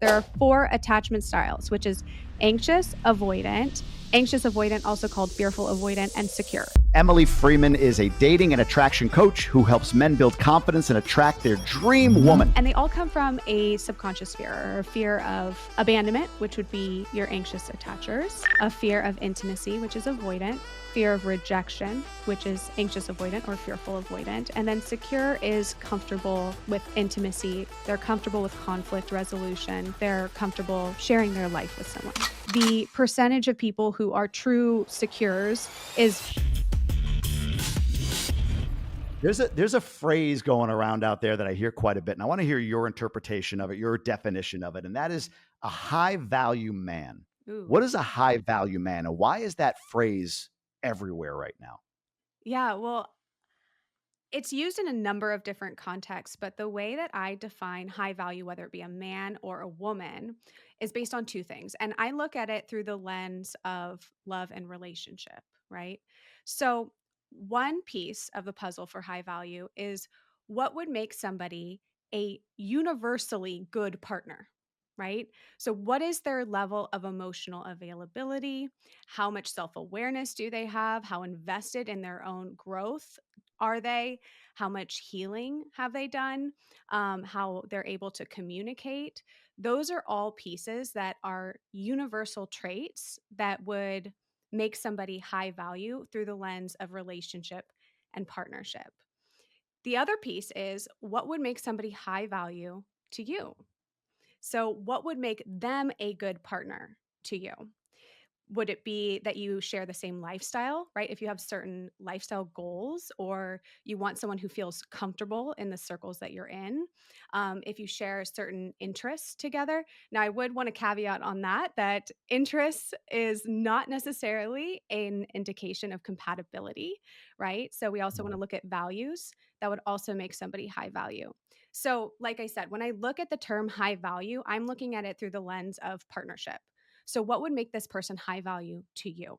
There are 4 attachment styles, which is anxious, avoidant, also called fearful avoidant, and secure. Emily Freeman is a dating and attraction coach who helps men build confidence and attract their dream woman. And they all come from a subconscious fear, or a fear of abandonment, which would be your anxious attachers, a fear of intimacy, which is avoidant, fear of rejection, which is anxious avoidant or fearful avoidant, and then secure is comfortable with intimacy. They're comfortable with conflict resolution. They're comfortable sharing their life with someone. The percentage of people who are true secures is... There's a phrase going around out there that I hear quite a bit, and I want to hear your interpretation of it, your definition of it, and that is a high value man. Ooh. What is a high value man, and why is that phrase everywhere right now? Yeah, well, it's used in a number of different contexts, but the way that I define high value, whether it be a man or a woman, is based on 2 things. And I look at it through the lens of love and relationship, right? So, one piece of the puzzle for high value is what would make somebody a universally good partner, right? So, what is their level of emotional availability? How much self awareness do they have? How invested in their own growth are they? How much healing have they done? How they're able to communicate? Those are all pieces that are universal traits that would make somebody high value through the lens of relationship and partnership. The other piece is what would make somebody high value to you? So, what would make them a good partner to you? Would it be that you share the same lifestyle, right? If you have certain lifestyle goals, or you want someone who feels comfortable in the circles that you're in, if you share certain interests together. Now, I would want to caveat on that interests is not necessarily an indication of compatibility, right? So we also want to look at values that would also make somebody high value. So, like I said, when I look at the term high value, I'm looking at it through the lens of partnership. So, what would make this person high value to you?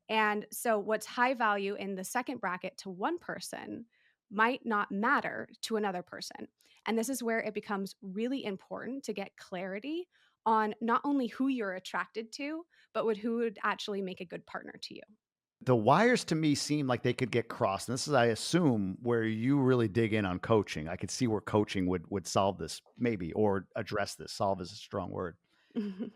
And so, what's high value in the second bracket to one person might not matter to another person. And this is where it becomes really important to get clarity on not only who you're attracted to, but who would actually make a good partner to you. The wires to me seem like they could get crossed. And this is, I assume, where you really dig in on coaching. I could see where coaching would solve this, maybe, or address this. Solve is a strong word.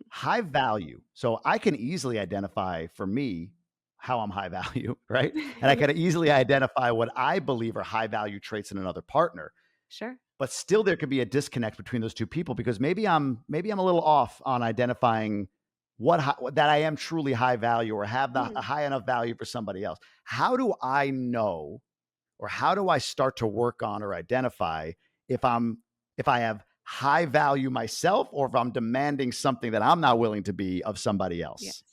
High value. So I can easily identify for me how I'm high value, right? And I can easily identify what I believe are high value traits in another partner. Sure. But still there could be a disconnect between those two people, because maybe I'm a little off on identifying that I am truly high value, or have a high enough value for somebody else. How do I know, or how do I start to work on or identify if I have high value myself, or if I'm demanding something that I'm not willing to be of somebody else? Yes.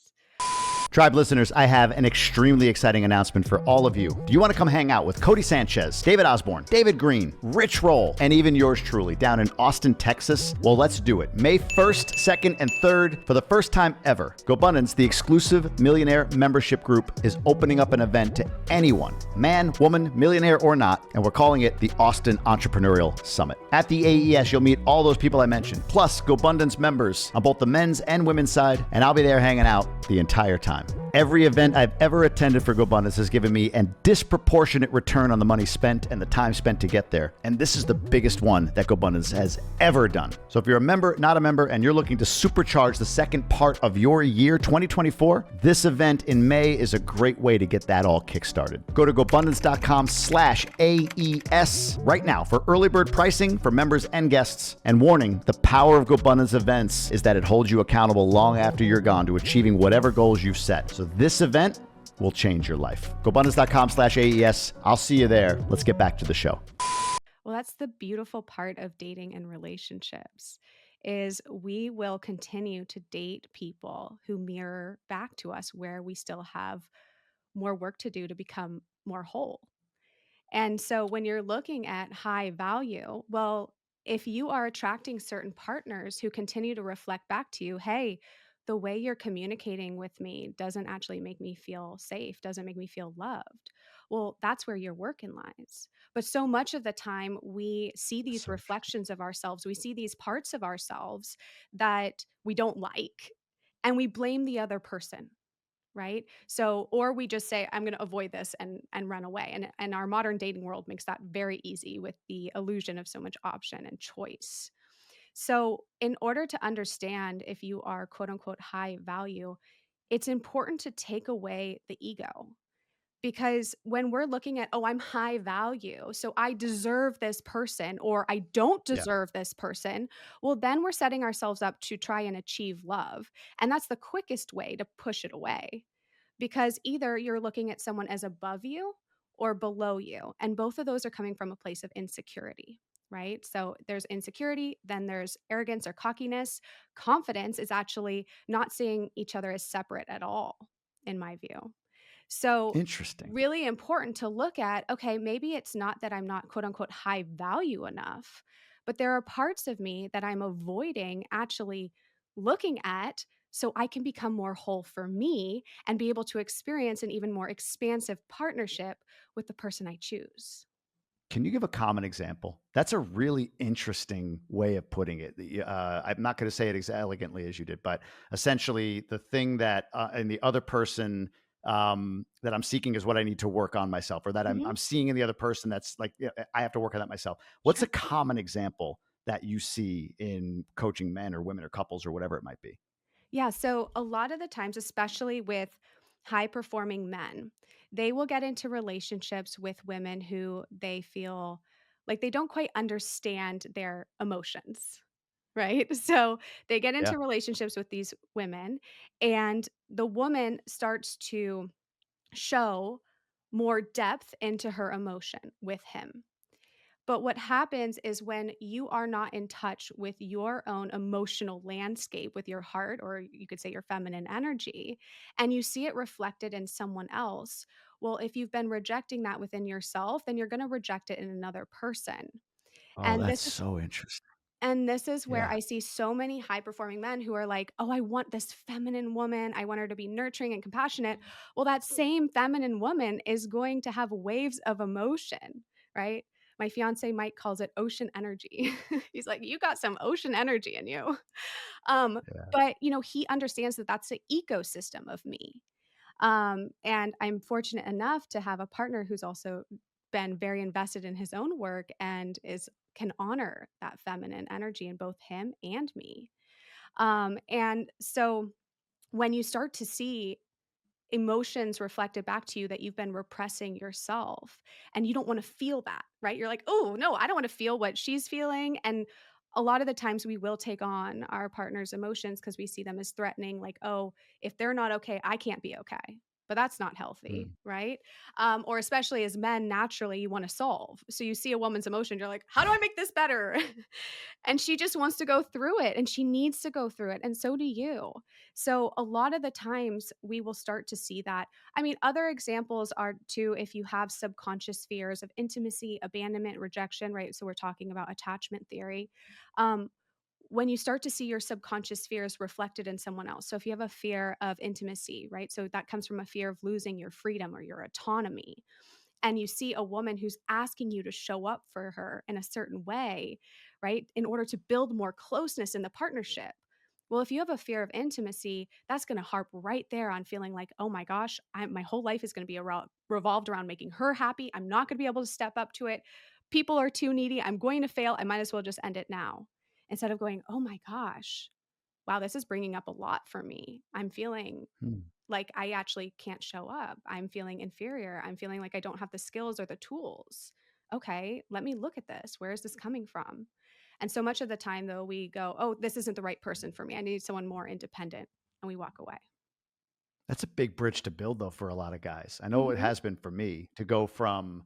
Tribe listeners, I have an extremely exciting announcement for all of you. Do you want to come hang out with Cody Sanchez, David Osborne, David Green, Rich Roll, and even yours truly down in Austin, Texas? Well, let's do it. May 1st, 2nd, and 3rd, for the first time ever, GoBundance, the exclusive millionaire membership group, is opening up an event to anyone, man, woman, millionaire or not, and we're calling it the Austin Entrepreneurial Summit. At the AES, you'll meet all those people I mentioned, plus GoBundance members on both the men's and women's side, and I'll be there hanging out the entire time. Every event I've ever attended for GoBundance has given me a disproportionate return on the money spent and the time spent to get there. And this is the biggest one that GoBundance has ever done. So if you're a member, not a member, and you're looking to supercharge the second part of your year 2024, this event in May is a great way to get that all kickstarted. Go to GoBundance.com/AES right now for early bird pricing for members and guests. And warning, the power of GoBundance events is that it holds you accountable long after you're gone to achieving whatever goals you've set. So this event will change your life. GoBundance.com/AES. I'll see you there. Let's get back to the show. Well, that's the beautiful part of dating and relationships, is we will continue to date people who mirror back to us where we still have more work to do to become more whole. And so when you're looking at high value, well, if you are attracting certain partners who continue to reflect back to you, hey, the way you're communicating with me doesn't actually make me feel safe, doesn't make me feel loved. Well, that's where your work in lies. But so much of the time, we see these So true. reflections of ourselves, we see these parts of ourselves that we don't like, and we blame the other person. Right? So, or we just say, I'm going to avoid this and run away. And our modern dating world makes that very easy with the illusion of so much option and choice. So, in order to understand if you are quote unquote high value, it's important to take away the ego. Because when we're looking at, oh, I'm high value, so I deserve this person or I don't Yeah. deserve this person, well, then we're setting ourselves up to try and achieve love. And that's the quickest way to push it away because either you're looking at someone as above you or below you. And both of those are coming from a place of insecurity, right? So there's insecurity, then there's arrogance or cockiness. Confidence is actually not seeing each other as separate at all, in my view. So, Interesting. really important to look at, okay, maybe it's not that I'm not quote unquote high value enough, but there are parts of me that I'm avoiding actually looking at so I can become more whole for me and be able to experience an even more expansive partnership with the person I choose. Can you give a common example? That's a really interesting way of putting it. I'm not going to say it as elegantly as you did, but essentially, the thing that and the other person that I'm seeking is what I need to work on myself, or that Mhm. I'm seeing in the other person. That's like, yeah, I have to work on that myself. What's Sure. a common example that you see in coaching men or women or couples or whatever it might be? Yeah, so a lot of the times, especially with high performing men, they will get into relationships with women who they feel like they don't quite understand their emotions, right? So they get Yeah. into relationships with these women, and the woman starts to show more depth into her emotion with him. But what happens is when you are not in touch with your own emotional landscape, with your heart, or you could say your feminine energy, and you see it reflected in someone else, well, if you've been rejecting that within yourself, then you're going to reject it in another person. Oh, And that's this is so interesting. where Yeah. I see so many high performing men who are like, "Oh, I want this feminine woman. I want her to be nurturing and compassionate." Well, that same feminine woman is going to have waves of emotion, right? My fiance Mike calls it ocean energy. He's like, "You got some ocean energy in you." Um, Yeah. but he understands that that's the ecosystem of me. And I'm fortunate enough to have a partner who's also been very invested in his own work and is can honor that feminine energy in both him and me. And so when you start to see emotions reflected back to you that you've been repressing yourself and you don't want to feel that, right? You're like, "Oh, no, I don't want to feel what she's feeling." And a lot of the times we will take on our partner's emotions because we see them as threatening, like, "Oh, if they're not okay, I can't be okay." But that's not healthy, Mm. right? Or especially as men, naturally, you want to solve. So you see a woman's emotion, you're like, "How do I make this better?" And she just wants to go through it and she needs to go through it. And so do you. So a lot of the times we will start to see that. I mean, other examples are too if you have subconscious fears of intimacy, abandonment, rejection, right? So we're talking about attachment theory. Um, when you start to see your subconscious fears reflected in someone else. So if you have a fear of intimacy, right? So that comes from a fear of losing your freedom or your autonomy, and you see a woman who's asking you to show up for her in a certain way, right? In order to build more closeness in the partnership. Well, if you have a fear of intimacy, that's going to harp right there on feeling like, oh my gosh, my whole life is going to be revolved around making her happy. I'm not going to be able to step up to it. People are too needy. I'm going to fail. I might as well just end it now. Instead of going, oh my gosh, wow, this is bringing up a lot for me. I'm feeling Hmm. like I actually can't show up. I'm feeling inferior. I'm feeling like I don't have the skills or the tools. Okay, let me look at this. Where is this coming from? And so much of the time, though, we go, oh, this isn't the right person for me. I need someone more independent. And we walk away. That's a big bridge to build, though, for a lot of guys. I know it Hmm. has been for me to go from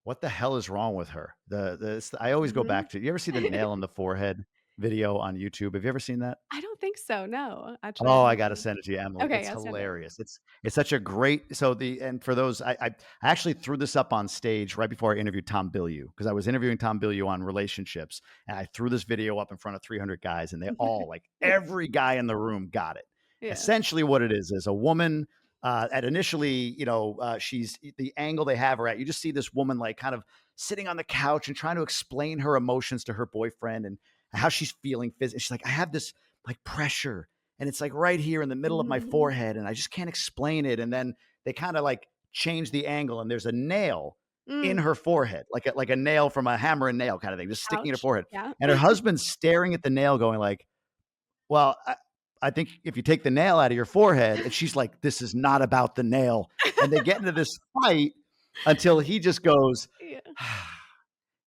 what the hell is wrong with her? I always go Hmm. back to, you ever see the nail on the forehead video on YouTube? Have you ever seen that? I don't think so. No, actually, Oh, I've I not gotta seen send it to you, it. Emily. Okay, It's I'll send it. hilarious. It's such a great, so the and for those, I actually threw this up on stage right before I interviewed Tom Bilyeu, because I was interviewing Tom Bilyeu on relationships, and I threw this video up in front of 300 guys, and they all, like, every guy in the room got it. Yeah. Essentially what it is a woman at initially, she's the angle they have her at. You just see this woman like kind of sitting on the couch and trying to explain her emotions to her boyfriend and how she's feeling physically. She's like, I have this like pressure and it's like right here in the middle of my Mhm. forehead and I just can't explain it. And then they kind of like change the angle and there's a nail in Mm, her forehead, like a nail from a hammer and nail kind of thing, just sticking in her ouch. forehead. Yeah. And her husband's staring at the nail, going like, "Well, I think if you take the nail out of your forehead," and she's like, "This is not about the nail." And they get into this fight until he just goes, Yeah.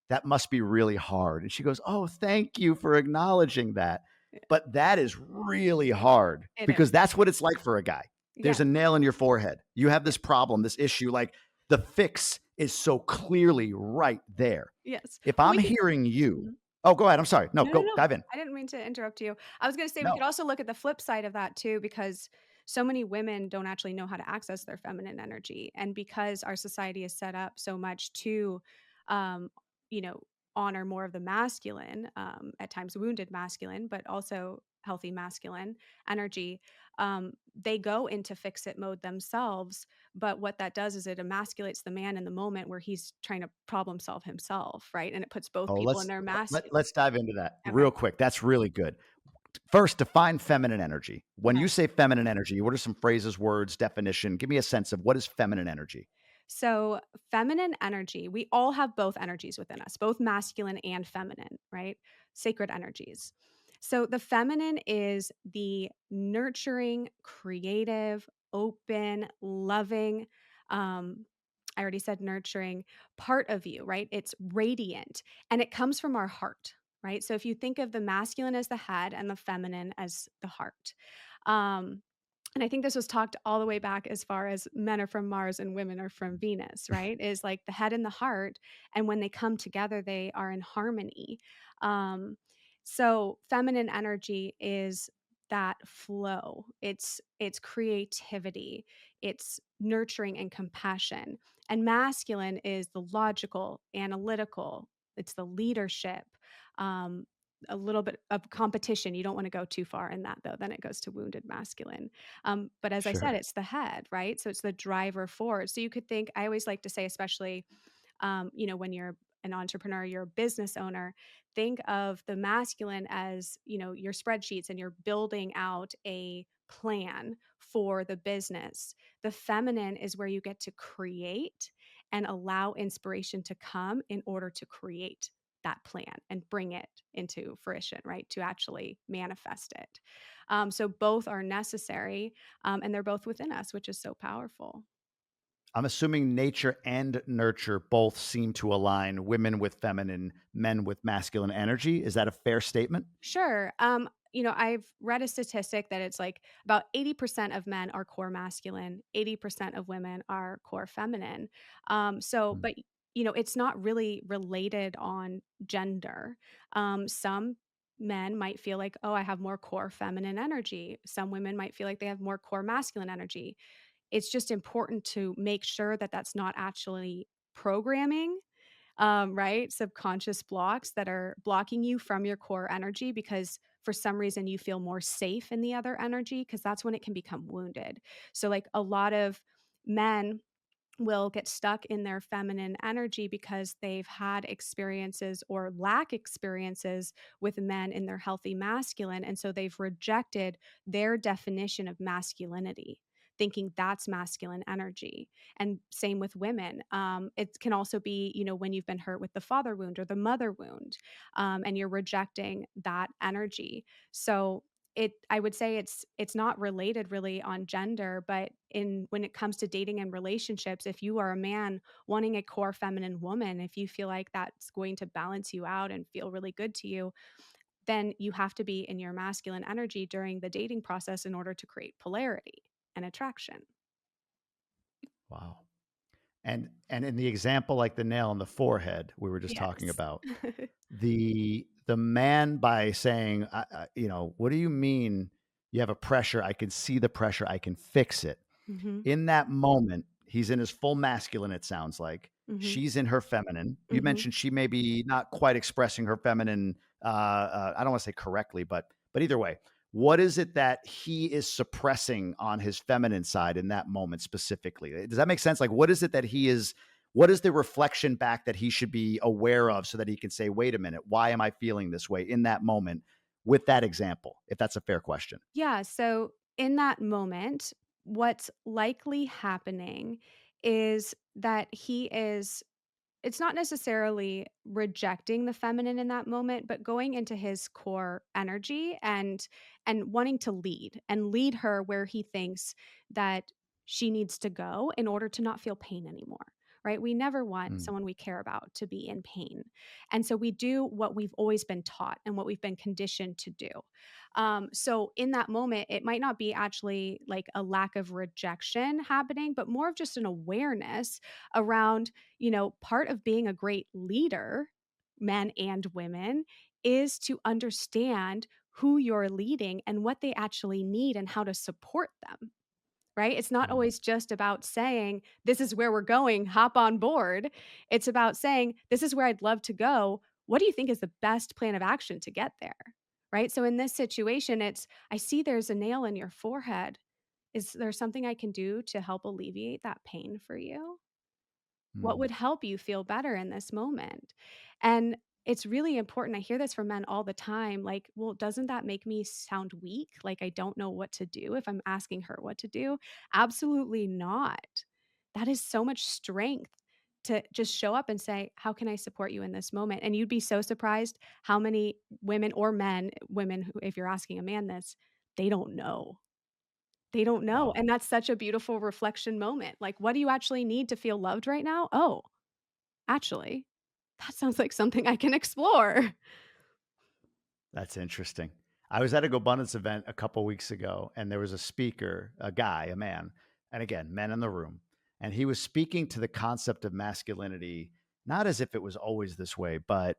"That must be really hard." And she goes, "Oh, thank you for acknowledging that." Yeah, But that is really hard it is. because that's what it's like for a guy. There's Yes. a nail in your forehead. You have Yeah. this problem, this issue, like the fix is so clearly right there. Yes. If Well, I'm we could hearing you, Mhm. oh, go ahead. I'm sorry. No, No, no, go no. dive in. I didn't mean to interrupt you. I was gonna say we could No. also look at the flip side of that too, because so many women don't actually know how to access their feminine energy. And because our society is set up so much to, um, you know, honor more of the masculine, at times wounded masculine, but also healthy masculine energy, they go into fix it mode themselves. But what that does is it emasculates the man in the moment where he's trying to problem solve himself, right? And it puts both Oh, people in let's their let's dive into that Okay. real quick. That's really good. First, define feminine energy. When Okay. you say feminine energy, what are some phrases, words, definition? Give me a sense of what is feminine energy. So, feminine energy, we all have both energies within us, both masculine and feminine, right? Sacred energies. So, the feminine is the nurturing, creative, open, loving, I already said nurturing part of you, right? It's radiant and it comes from our heart, right? So, if you think of the masculine as the head and the feminine as the heart, um, and I think this was talked all the way back as far as men are from Mars and women are from Venus, right? Is like the head and the heart, and when they come together, they are in harmony. Um, so feminine energy is that flow. It's creativity, it's nurturing and compassion. And masculine is the logical, analytical, it's the leadership. Um, a little bit of competition. You don't want to go too far in that though. Then it goes to wounded masculine. But as I said, Sure. it's the head, right? So it's the driver forward. So you could think, I always like to say, especially, when you're an entrepreneur, you're a business owner, think of the masculine as, your spreadsheets and you're building out a plan for the business. The feminine is where you get to create and allow inspiration to come in order to create that plan and bring it into fruition, right? To actually manifest it. So both are necessary, and they're both within us, which is so powerful. I'm assuming nature and nurture both seem to align women with feminine, men with masculine energy. Is that a fair statement? Sure. I've read a statistic that it's like about 80% of men are core masculine, 80% of women are core feminine. Mm. But it's not really related on gender. Some men might feel like, oh, I have more core feminine energy. Some women might feel like they have more core masculine energy. It's just important to make sure that that's not actually programming, right? Subconscious blocks that are blocking you from your core energy because for some reason you feel more safe in the other energy because that's when it can become wounded. So, like a lot of men will get stuck in their feminine energy because they've had experiences or lack experiences with men in their healthy masculine. And so they've rejected their definition of masculinity, thinking that's masculine energy. And same with women. It can also be, when you've been hurt with the father wound or the mother wound, and you're rejecting that energy. So I would say it's not related really on gender, but in when it comes to dating and relationships, if you are a man wanting a core feminine woman, if you feel like that's going to balance you out and feel really good to you, then you have to be in your masculine energy during the dating process in order to create polarity and attraction. Wow. And in the example, like the nail on the forehead we were just talking Yes. about, the man by saying, "What do you mean you have a pressure? I can see the pressure. I can fix it." Mhm. In that moment, he's in his full masculine, it sounds like. Mhm. She's in her feminine. You Mhm. mentioned she may be not quite expressing her feminine, I don't wanna say correctly, but either way. what is it that he is suppressing on his feminine side in that moment specifically? Does that make sense? Like, what is it that he is, what is the reflection back that he should be aware of so that he can say, wait a minute, why am I feeling this way in that moment with that example? If that's a fair question. Yeah, so in that moment, what's likely happening is that he is it's not necessarily rejecting the feminine in that moment, but going into his core energy and wanting to lead her where he thinks that she needs to go in order to not feel pain anymore. Right? We never want Mm, someone we care about to be in pain. And so we do what we've always been taught and what we've been conditioned to do. So in that moment, it might not be actually like a lack of rejection happening, but more of just an awareness around, part of being a great leader, men and women, is to understand who you're leading and what they actually need and how to support them, right? It's not mm. always just about saying, this is where we're going, hop on board. It's about saying, this is where I'd love to go. What do you think is the best plan of action to get there? Right. So in this situation, I see there's a nail in your forehead. Is there something I can do to help alleviate that pain for you? What Mm. would help you feel better in this moment? And it's really important. I hear this from men all the time. Like, well, doesn't that make me sound weak? Like, I don't know what to do if I'm asking her what to do? Absolutely not. That is so much strength to just show up and say, how can I support you in this moment? And you'd be so surprised how many women or men, women who, if you're asking a man this, they don't know. They don't know. Wow. And that's such a beautiful reflection moment. Like, what do you actually need to feel loved right now? Oh, actually, that sounds like something I can explore. That's interesting. I was at a GoBundance event a couple weeks ago, and there was a speaker, a guy, a man, and again, men in the room, and he was speaking to the concept of masculinity, not as if it was always this way, but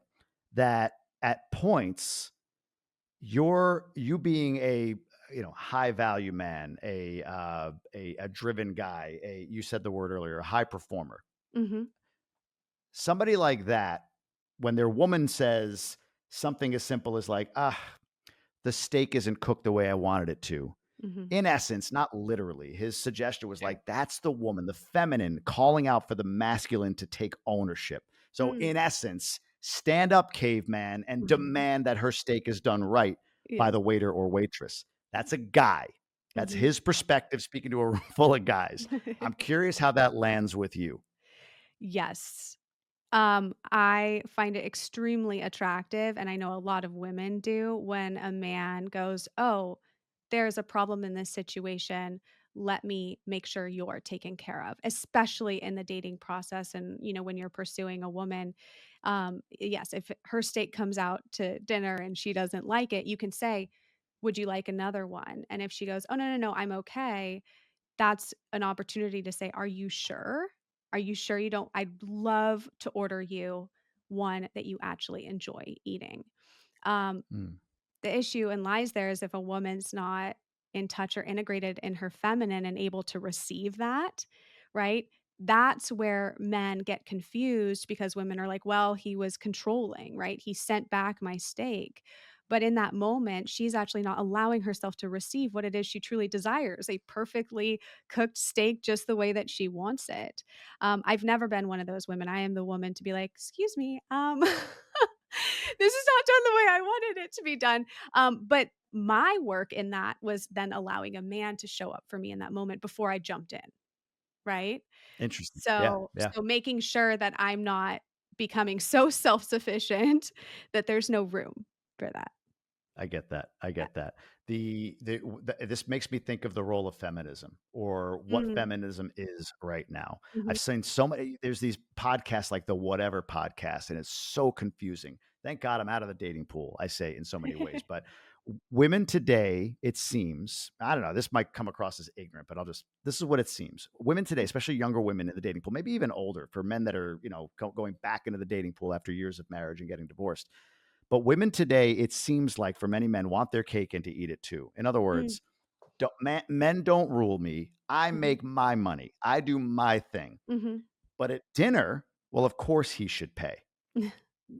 that at points, you being a high value man, a driven guy, a you said the word earlier, a high performer, Mhm, somebody like that, when their woman says something as simple as like, ah, the steak isn't cooked the way I wanted it to. mhm. In essence, not literally. His suggestion was Sure. like, that's the woman, the feminine calling out for the masculine to take ownership. So, Mm, in essence, stand up, caveman, and mhm. demand that her steak is done right by Yes. the waiter or waitress. That's a guy. That's Mhm. his perspective speaking to a room full of guys. I'm curious how that lands with you. Yes. I find it extremely attractive, and I know a lot of women do, when a man goes, "Oh, there's a problem in this situation. Let me make sure you're taken care of," especially in the dating process and, when you're pursuing a woman. Yes, if her steak comes out to dinner and she doesn't like it, you can say, "Would you like another one?" And if she goes, "Oh, no, no, no, I'm okay," that's an opportunity to say, "Are you sure? Are you sure you don't I'd love to order you one that you actually enjoy eating." Um, Mm, the issue and lies there is if a woman's not in touch or integrated in her feminine and able to receive that, right? That's where men get confused because women are like, well, he was controlling, right? He sent back my steak. But in that moment, she's actually not allowing herself to receive what it is she truly desires, a perfectly cooked steak just the way that she wants it. I've never been one of those women. I am the woman to be like, excuse me, this is not done the way I wanted it to be done. But my work in that was then allowing a man to show up for me in that moment before I jumped in, right? interesting. Yeah. So Yeah. making sure that I'm not becoming so self-sufficient that there's no room for that. I get that. I Yeah. get that. This makes me think of the role of feminism or what Mhm, feminism is right now. mhm. I've seen so many. There's these podcasts like the Whatever podcast, and it's so confusing. Thank God I'm out of the dating pool. I say in so many ways, but women today, it seems, I don't know. This might come across as ignorant, but This is what it seems. Women today, especially younger women in the dating pool, maybe even older, for men that are going back into the dating pool after years of marriage and getting divorced, but women today, it seems like for many men, want their cake and to eat it too. In other Mm, words, men don't rule me. I mhm, make my money. I do my thing. mhm. But at dinner, well, of course he should pay.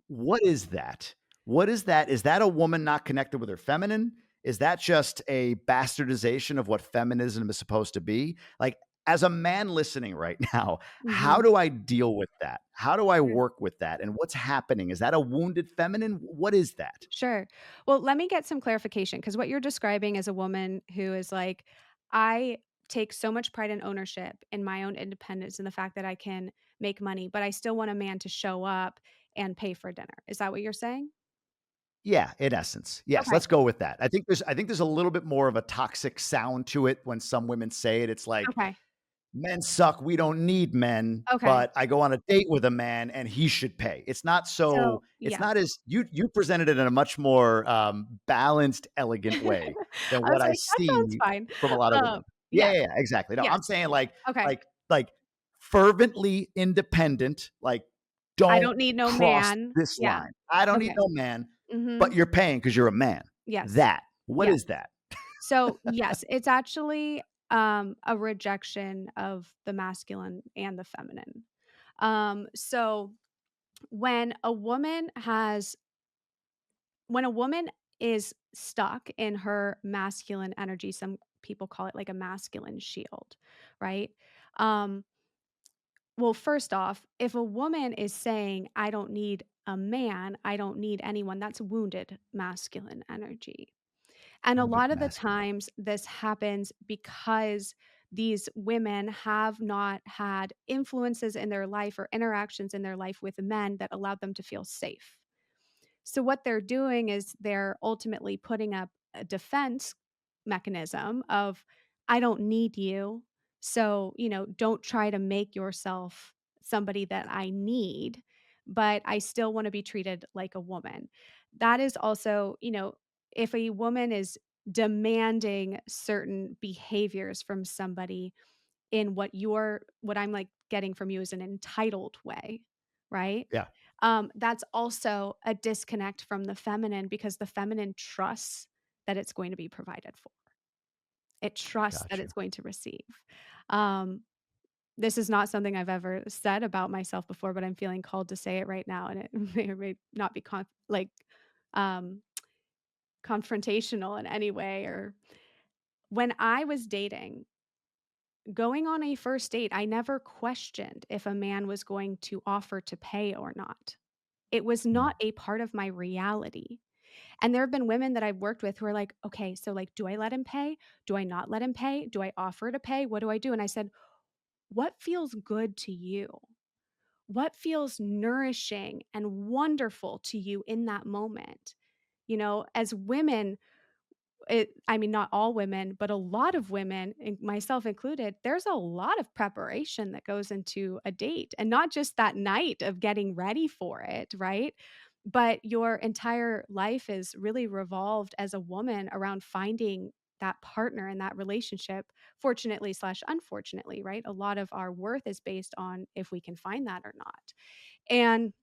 What is that? What is that? Is that a woman not connected with her feminine? Is that just a bastardization of what feminism is supposed to be? Like, as a man listening right now, how Mhm. do I deal with that? How do I work with that? And what's happening? Is that a wounded feminine? What is that? Sure. Well, let me get some clarification because what you're describing is a woman who is like, I take so much pride and ownership in my own independence and the fact that I can make money, but I still want a man to show up and pay for dinner. Is that what you're saying? Yeah, in essence. Yes, Okay. let's go with that. I think there's a little bit more of a toxic sound to it when some women say it. It's like, Okay. men suck, we don't need men, Okay. but I go on a date with a man and he should pay. So, It's yes. not as you presented it in a much more, balanced, elegant way than I what was I like, "That sounds see fine." from a lot of Um, women. Yeah, yes. yeah, yeah, exactly. No, Yes. I'm saying Okay. like fervently independent, like, I don't don't need no cross man. this Yeah. line. I don't need Okay. no man, but Mhm. you're paying because 'cause you're a man. Yes. That. What Yes. is that? So, yes, it's actually, a rejection of the masculine and the feminine. So when a woman has when a woman is stuck in her masculine energy, some people call it like a masculine shield, right? Um, well, first off, if a woman is saying, I don't need a man, I don't need anyone, that's wounded masculine energy. And a Wounded lot of the masculine. times this happens because these women have not had influences in their life or interactions in their life with men that allowed them to feel safe. So what they're doing is they're ultimately putting up a defense mechanism of, I don't need you. So, don't try to make yourself somebody that I need, but I still want to be treated like a woman. That is also, if a woman is demanding certain behaviors from somebody in what I'm, like, getting from you is an entitled way, right? Yeah, That's also a disconnect from the feminine because the feminine trusts that it's going to be provided for. It trusts that got you. it's going to receive. Um, this is not something I've ever said about myself before, but I'm feeling called to say it right now, and it may or may not be um, confrontational in any way or when I was dating, going on a first date, I never questioned if a man was going to offer to pay or not. It was Mm, not a part of my reality. And there have been women that I've worked with who are like, "Okay, so, like, do I let him pay? Do I not let him pay? Do I offer to pay? What do I do?" And I said, "What feels good to you? What feels nourishing and wonderful to you in that moment?" As women, I mean, not all women, but a lot of women, and myself included, there's a lot of preparation that goes into a date, and not just that night of getting ready for it, right? But your entire life is really revolved as a woman around finding that partner in that relationship, fortunately slash unfortunately, right? A lot of our worth is based on if we can find that or not. And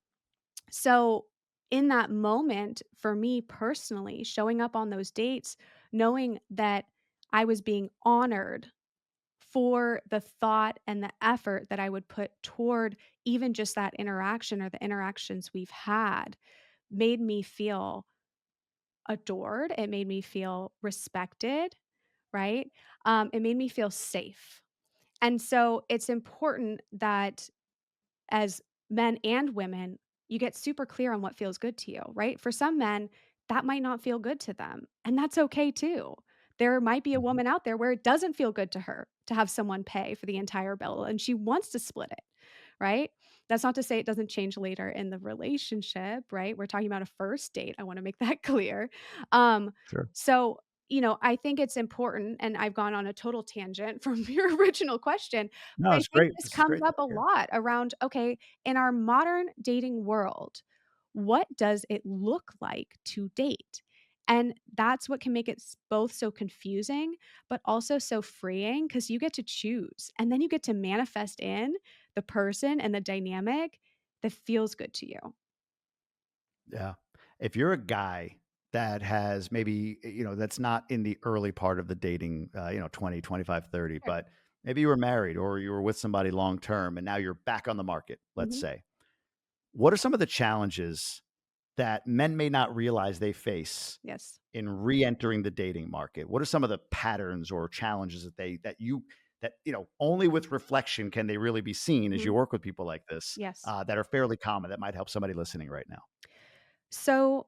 so, in that moment, for me personally, showing up on those dates, knowing that I was being honored for the thought and the effort that I would put toward even just that interaction or the interactions we've had made me feel adored. It made me feel respected, right? It made me feel safe. And so it's important that as men and women, you get super clear on what feels good to you, right? For some men, that might not feel good to them, and that's okay too. There might be a mhm. woman out there where it doesn't feel good to her to have someone pay for the entire bill and she wants to split it, right? That's not to say it doesn't change later in the relationship, right? We're talking about a first date. I want to make that clear. Um, Sure. so, I think it's important, and I've gone on a total tangent from your original question, No, I it's think great. this This is comes great up though. a Yeah. lot around, okay, in our modern dating world, what does it look like to date? And that's what can make it both so confusing, but also so freeing because you get to choose and then you get to manifest in the person and the dynamic that feels good to you. Yeah. If you're a guy that has maybe, that's not in the early part of the dating, 20, 25, 30, Sure. but maybe you were married or you were with somebody long term and now you're back on the market, let's Mhm. say. What are some of the challenges that men may not realize they face Yes. in re-entering the dating market? What are some of the patterns or challenges that only with reflection can they really be seen as Mhm. you work with people like this, Yes. that are fairly common that might help somebody listening right now? So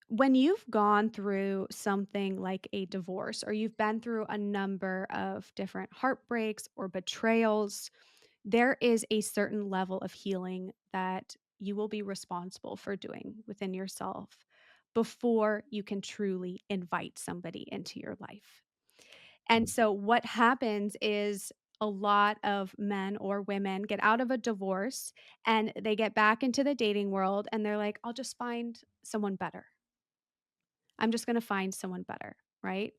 when you've gone through something like a divorce, or you've been through a number of different heartbreaks or betrayals, there is a certain level of healing that you will be responsible for doing within yourself before you can truly invite somebody into your life. And so what happens is a lot of men or women get out of a divorce and they get back into the dating world and they're like, I'll just find someone better. I'm just gonna find someone better, right?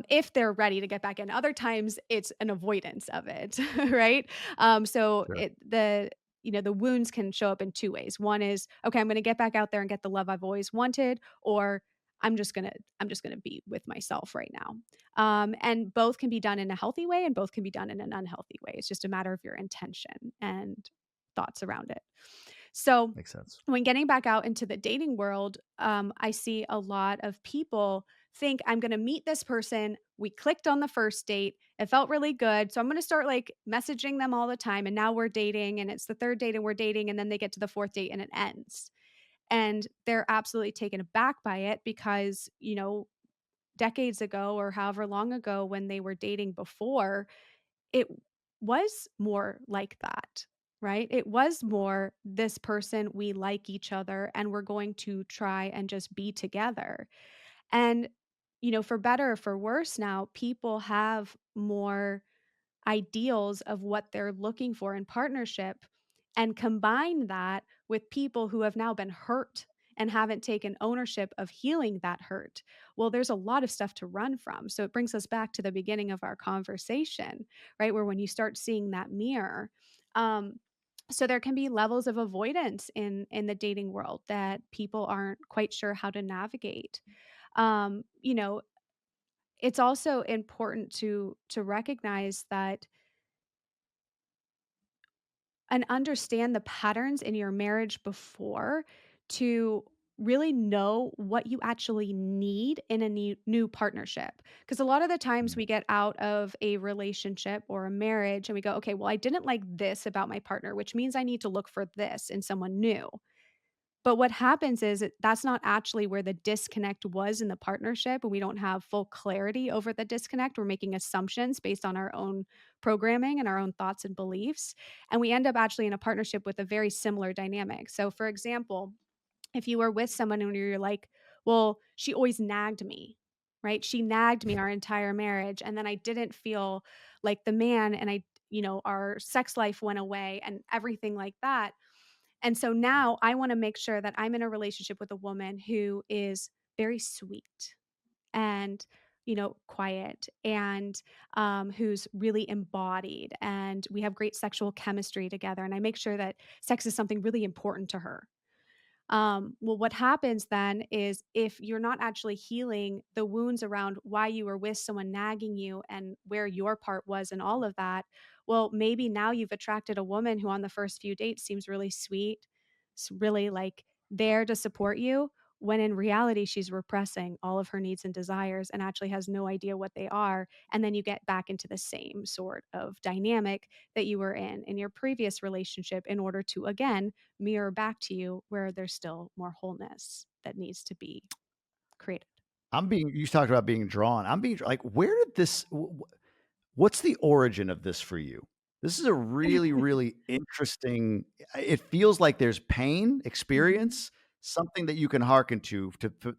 If they're ready to get back in. Other times, it's an avoidance of it, right? So Sure. the wounds can show up in 2 ways. One is, "Okay, I'm gonna get back out there and get the love I've always wanted," or I'm just gonna be with myself right now." And both can be done in a healthy way, and both can be done in an unhealthy way. It's just a matter of your intention and thoughts around it. So Makes sense. when getting back out into the dating world, I see a lot of people think I'm going to meet this person. We clicked on the first date. It felt really good. So I'm going to start like messaging them all the time. And now we're dating and it's the third date and we're dating. And then they get to the fourth date and it ends. And they're absolutely taken aback by it because, decades ago or however long ago when they were dating before, it was more like that, right? It was more this person, we like each other and we're going to try and just be together. And, for better or for worse now, people have more ideals of what they're looking for in partnership and combine that with people who have now been hurt and haven't taken ownership of healing that hurt. Well, there's a lot of stuff to run from. So it brings us back to the beginning of our conversation, right? Where when you start seeing that mirror, um, so there can be levels of avoidance in the dating world that people aren't quite sure how to navigate. Um, you know, it's also important to recognize that and understand the patterns in your marriage before to really know what you actually need in a new partnership. Because a lot of the times Mm. we get out of a relationship or a marriage and we go, okay, well, I didn't like this about my partner, which means I need to look for this in someone new. But what happens is that's not actually where the disconnect was in the partnership, and we don't have full clarity over the disconnect. We're making assumptions based on our own programming and our own thoughts and beliefs, and we end up actually in a partnership with a very similar dynamic. So, for example, if you were with someone and you're like, "Well, she always nagged me." Right? She nagged me our entire marriage, and then I didn't feel like the man, and our sex life went away and everything like that. And so now I wanna make sure that I'm in a relationship with a woman who is very sweet and, quiet and, who's really embodied, and we have great sexual chemistry together, and I make sure that sex is something really important to her. Well, what happens then is if you're not actually healing the wounds around why you were with someone nagging you and where your part was and all of that, well, maybe now you've attracted a woman who on the first few dates seems really sweet, really like there to support you, when in reality she's repressing all of her needs and desires and actually has no idea what they are. And then you get back into the same sort of dynamic that you were in your previous relationship in order to again mirror back to you where there's still more wholeness that needs to be created. You talked about being drawn. I'm being like, where did what's the origin of this for you? This is a really, really interesting. It feels like there's pain, Mhm. experience, something that you can hearken to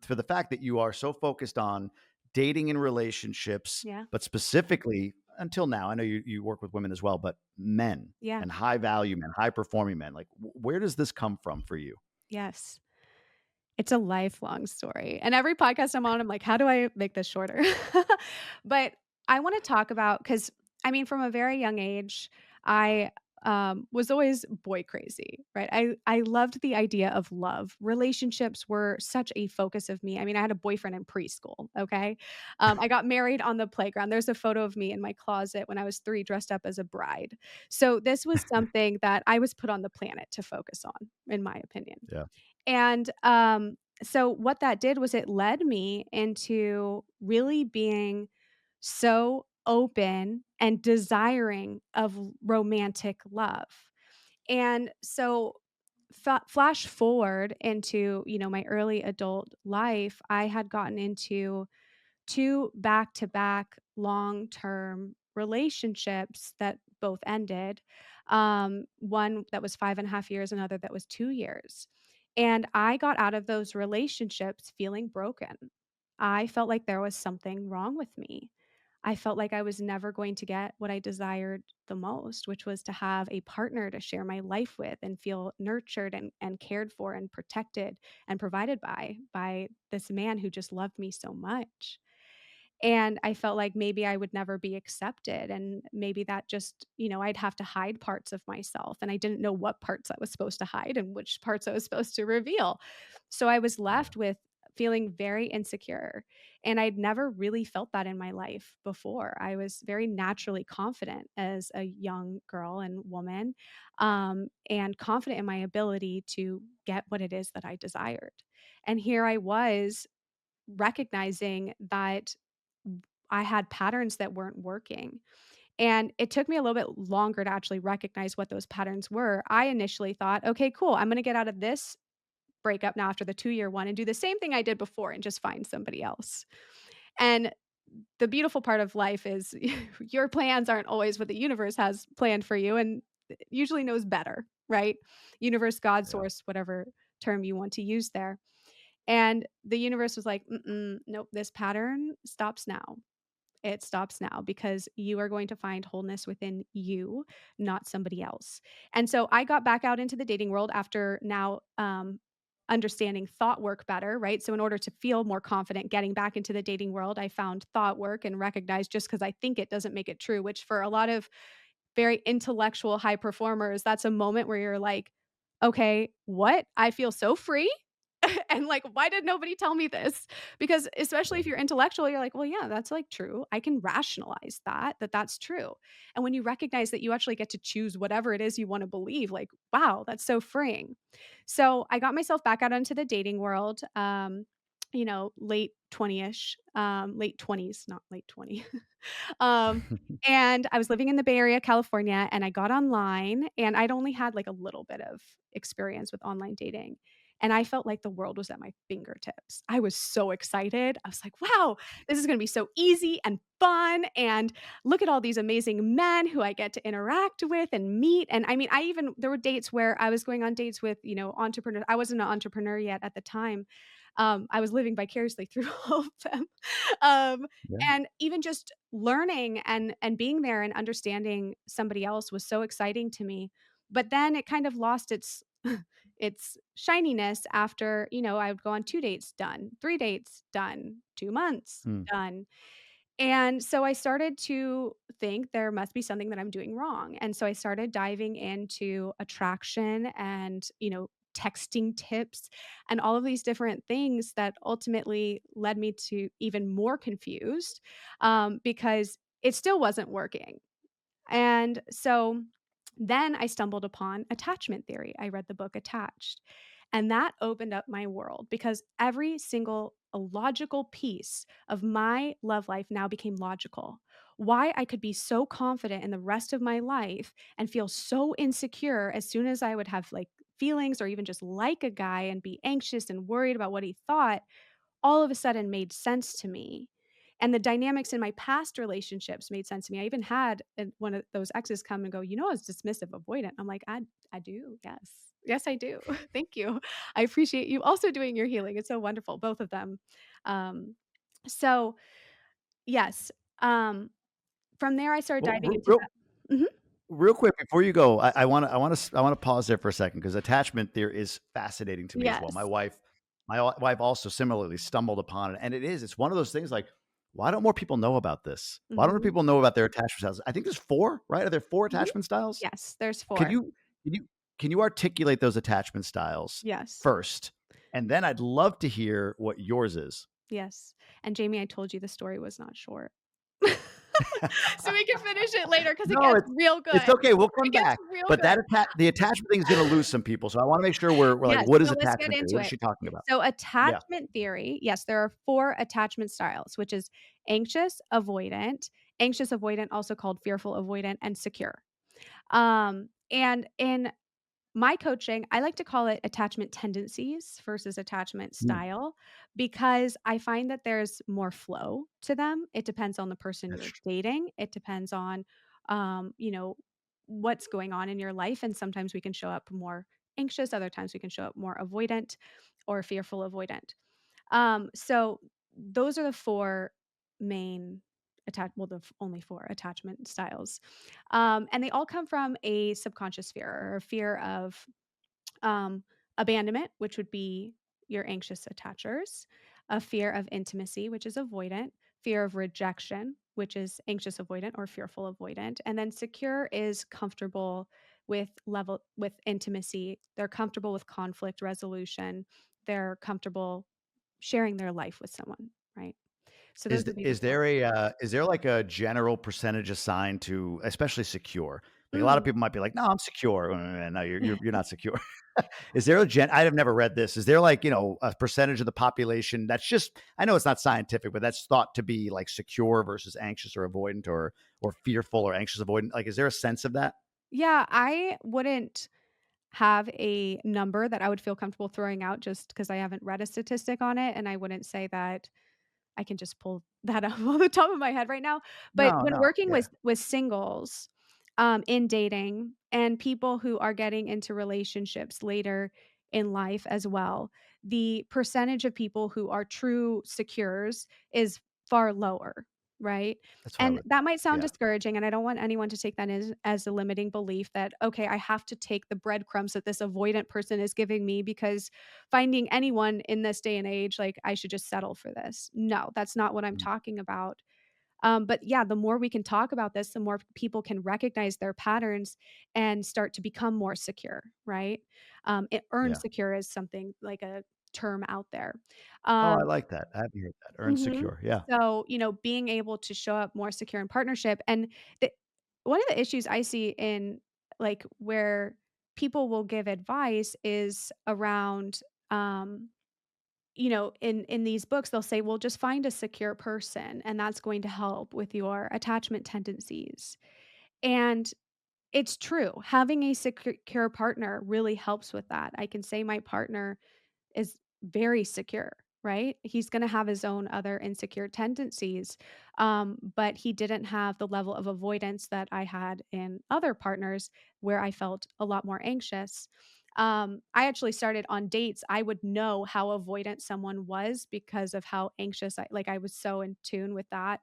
for the fact that you are so focused on dating and relationships, Yeah. but specifically until now, I know you work with women as well, but men Yeah. and high value men, high performing men. Like, where does this come from for you? Yes. It's a lifelong story. And every podcast I'm on, I'm like, how do I make this shorter? But I want to talk about because I mean, from a very young age, I was always boy crazy, right? I loved the idea of love. Relationships were such a focus of me. I mean, I had a boyfriend in preschool, okay? I got married on the playground. There's a photo of me in my closet when I was 3 dressed up as a bride. So this was something that I was put on the planet to focus on, in my opinion. Yeah. And, so what that did was it led me into really being so open and desiring of romantic love. And so flash forward into, my early adult life, I had gotten into 2 back-to-back long-term relationships that both ended. One that was 5.5 years, another that was 2 years. And I got out of those relationships feeling broken. I felt like there was something wrong with me. I felt like I was never going to get what I desired the most, which was to have a partner to share my life with and feel nurtured and cared for and protected and provided by this man who just loved me so much. And I felt like maybe I would never be accepted, and maybe that just, I'd have to hide parts of myself, and I didn't know what parts I was supposed to hide and which parts I was supposed to reveal. So I was Yeah. left with feeling very insecure, and I'd never really felt that in my life before. I was very naturally confident as a young girl and woman, and confident in my ability to get what it is that I desired. And here I was recognizing that I had patterns that weren't working. And it took me a little bit longer to actually recognize what those patterns were. I initially thought, okay, cool. I'm going to get out of this breakup now after the 2 year one and do the same thing I did before and just find somebody else. And the beautiful part of life is your plans aren't always what the universe has planned for you and it usually knows better, right? Universe, God, Yeah. source, whatever term you want to use there. And the universe was like, "Mm-mm, nope, this pattern stops now. It stops now because you are going to find wholeness within you, not somebody else." And so I got back out into the dating world after now understanding thought work better, right? So in order to feel more confident getting back into the dating world, I found thought work and recognized just because I think it doesn't make it true, which for a lot of very intellectual high performers, that's a moment where you're like, "Okay, what? I feel so free." And, like, "Why did nobody tell me this?" Because especially Yeah. if you're intellectual, you're like, "Well, yeah, that's, like, true. I can rationalize that that's true." And when you recognize that you actually get to choose whatever it is you wanna believe, like, wow, that's so freeing. So, I got myself back out into the dating world, late 20-ish, late 20s, not late 20. Um, and I was living in the Bay Area, California, and I got online, and I'd only had, like, a little bit of experience with online dating, and I felt like the world was at my fingertips. I was so excited. I was like, "Wow, this is gonna be so easy and fun, and look at all these amazing men who I get to interact with and meet." And I mean, I even there were dates where I was going on dates with, entrepreneurs. I wasn't an entrepreneur yet at the time. I was living vicariously through all of them. Um, Yeah. and even just learning and being there and understanding somebody else was so exciting to me. But then it kind of lost its its shininess after, I would go on 2 dates, done, 3 dates, done, 2 months, Hmm. done. And so I started to think there must be something that I'm doing wrong. And so I started diving into attraction and, texting tips and all of these different things that ultimately led me to even more confused because it still wasn't working. And so then I stumbled upon attachment theory. I read the book Attached, and that opened up my world because every single logical piece of my love life now became logical. Why I could be so confident in the rest of my life and feel so insecure as soon as I would have like feelings or even just like a guy and be anxious and worried about what he thought all of a sudden made sense to me. And the dynamics in my past relationships made sense to me. I even had one of those exes come and go, I was dismissive, avoidant. I'm like, I do. Yes. Yes, I do. Thank you. I appreciate you also doing your healing. It's so wonderful, both of them. Um, so, yes. Um, from there, I started Well, diving into that. Mhm. real quick before you go, I want to pause there for a second because attachment there is fascinating to me as well. My Yes. wife, my wife also similarly stumbled upon it, and it's one of those things like why don't more people know about this? Why don't more Mhm. people know about their attachment styles? I think there's 4, right? Are there 4 Mhm. attachment styles? Yes, there's Can 4. you can you can you articulate those attachment styles Yes. first? And then I'd love to hear what yours is. Yes. And Jamie, I told you the story was not short. So we can finish it later because it No, gets real it's good. okay, we'll come It gets back. real But good. the attachment thing is gonna lose some people, so I wanna make sure we're like, Yes, what is so let's get attachment theory? into What is it. she talking about? So Yeah. attachment theory, yes, there are 4 attachment styles, which is anxious avoidant, also called fearful avoidant, and secure. And in my coaching, I like to call it attachment tendencies versus attachment Mm, style because I find that there's more flow to them. It depends on the person that's you're true. dating. It depends on, you know, what's going on in your life. And sometimes we can show up more anxious. Other times we can show up more avoidant or fearful avoidant. So those are the 4 main only 4 attachment styles. And they all come from a subconscious fear or a fear of um, abandonment, which would be your anxious attachers, a fear of intimacy, which is avoidant, fear of rejection, which is anxious avoidant or fearful avoidant, and then secure is comfortable with intimacy. They're comfortable with conflict resolution. They're comfortable sharing their life with someone, right? So those would be the 4. Is there like a general percentage assigned to especially secure? Like, a lot of Mm. people might be like, "No, I'm secure." No, you're not secure. Is there a gen I've never read this. Is there like, a percentage of the population that's just I know it's not scientific, but that's thought to be like secure versus anxious or avoidant or fearful or anxious avoidant? Like, is there a sense of that? Yeah, I wouldn't have a number that I would feel comfortable throwing out just because I haven't read a statistic on it, and I wouldn't say that I can just pull that up on the top of my head right now. But No, when no. working Yeah. with singles, in dating and people who are getting into relationships later in life as well, the percentage of people who are true secures is far lower, right? That's what I And would that think. might sound Yeah. discouraging, and I don't want anyone to take that as a limiting belief that, okay, I have to take the breadcrumbs that this avoidant person is giving me because finding anyone in this day and age, like, I should just settle for this. No, that's not what I'm Mm, talking about. But yeah, the more we can talk about this, the more people can recognize their patterns and start to become more secure, right? Earn yeah. secure is something like a term out there. Oh, I Um, like that. I haven't heard that. Earn mhm. secure. Yeah. So, being able to show up more secure in partnership and the one of the issues I see in like where people will give advice is around in these books, they'll say, "Well, just find a secure person, and that's going to help with your attachment tendencies." And it's true. Having a secure partner really helps with that. I can say my partner is very secure, right? He's gonna have his own other insecure tendencies, but he didn't have the level of avoidance that I had in other partners where I felt a lot more anxious. I actually started on dates, I would know how avoidant someone was because of how anxious I was so in tune with that,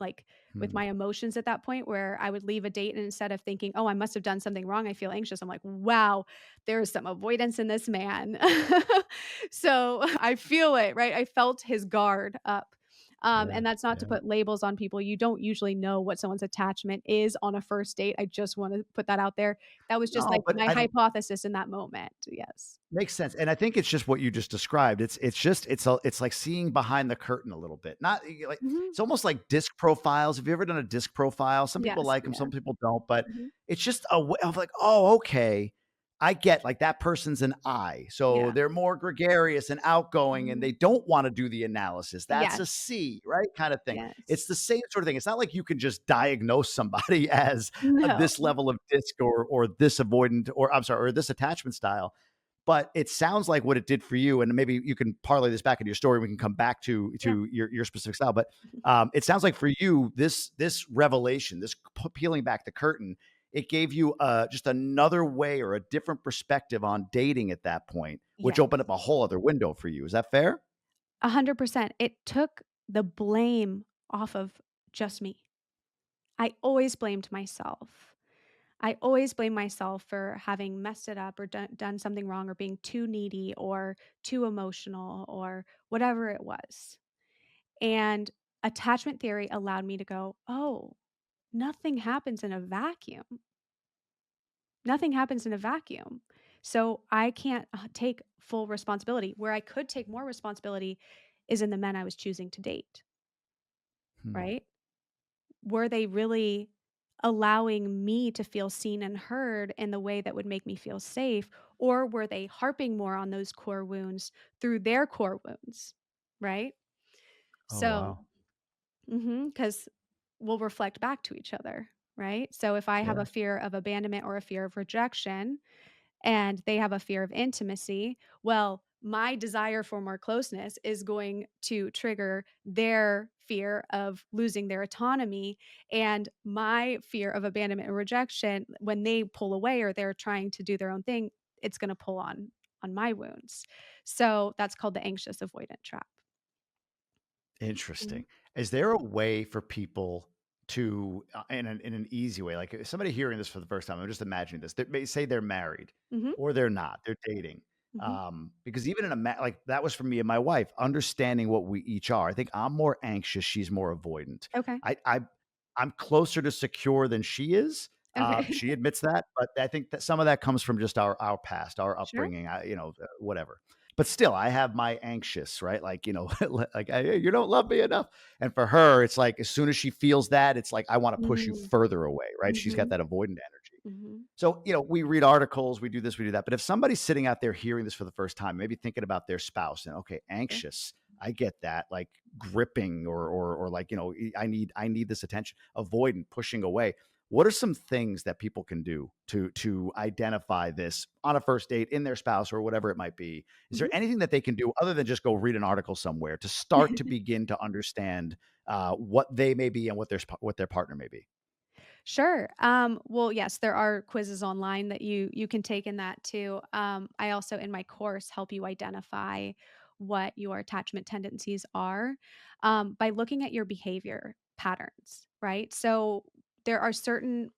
like, with Hmm. my emotions at that point where I would leave a date and instead of thinking, "Oh, I must have done something wrong, I feel anxious," I'm like, "Wow, there is some avoidance in this man." So, I feel it, right? I felt his guard up. Yeah. And that's not to Yeah. put labels on people. You don't usually know what someone's attachment is on a first date. I just wanna put that out there. That was just, No, like, but my I hypothesis in that moment. Yes. makes sense, and I think it's just what you just described. It's like seeing behind the curtain a little bit. Not like Mhm. it's almost like disc profiles. Have you ever done a disc profile? Some people Yes, like them, yeah. some people don't. But Mhm. it's just a way of like, oh, okay, I get like that person's an I, so Yeah. they're more gregarious and outgoing, and Mhm. they don't want to do the analysis. That's a Yes. C, right? Kind of thing. It's Yes. the same sort of thing. It's not like you can just diagnose somebody as No. this level of disc or this avoidant or I'm sorry or this attachment style, but it sounds like what it did for you, and maybe you can parlay this back into your story. We can come back Yeah. to your specific style, but it sounds like for you, this revelation, this peeling back the curtain, it gave you just another way or a different perspective on dating at that point, which Yes. opened up a whole other window for you. Is that fair? 100%. It took the blame off of just me. I always blamed myself. I always blame myself for having messed it up or done something wrong or being too needy or too emotional or whatever it was. And attachment theory allowed me to go, "Oh, nothing happens in a vacuum. Nothing happens in a vacuum." So I can't take full responsibility. Where I could take more responsibility is in the men I was choosing to date, Hmm. right? Were they really allowing me to feel seen and heard in the way that would make me feel safe? Or were they harping more on those core wounds through their core wounds? Right. Oh, So, wow. because we'll reflect back to each other. Right. So if I have Yeah. a fear of abandonment or a fear of rejection, and they have a fear of intimacy, well, my desire for more closeness is going to trigger their fear of losing their autonomy, and my fear of abandonment and rejection, when they pull away or they're trying to do their own thing, it's gonna pull on my wounds. So, that's called the anxious avoidant trap. Mhm, Interesting. Is there a way for people to, in an easy way, like if somebody hearing this for the first time, I'm just imagining this. They may say they're married mhm, or they're not, they're dating. mhm. Because even in like that was for me and my wife, understanding what we each are. I think I'm more anxious, she's more avoidant. Okay, I, I I'm closer to secure than she is. okay. She admits that, but I think that some of that comes from just our past, our Sure. upbringing, whatever. But still, I have my anxious, right? Like, like, you don't love me enough. And for her, it's like as soon as she feels that, it's like I want to push you Mm, further away, right? She's got mhm, that avoidant energy. mhm. So, we read articles, we do this, we do that. But if somebody's sitting out there hearing this for the first time, maybe thinking about their spouse and okay, Sure. anxious, I get that, like gripping or like, I need this attention, avoidant, pushing away. What are some things that people can do to identify this on a first date in their spouse or whatever it might be? Is there Mhm. anything that they can do other than just go read an article somewhere to start to begin to understand what they may be and what their partner may be? Sure. Well, yes, there are quizzes online that you can take in that too. I also in my course help you identify what your attachment tendencies are by looking at your behavior patterns, right? So there are certain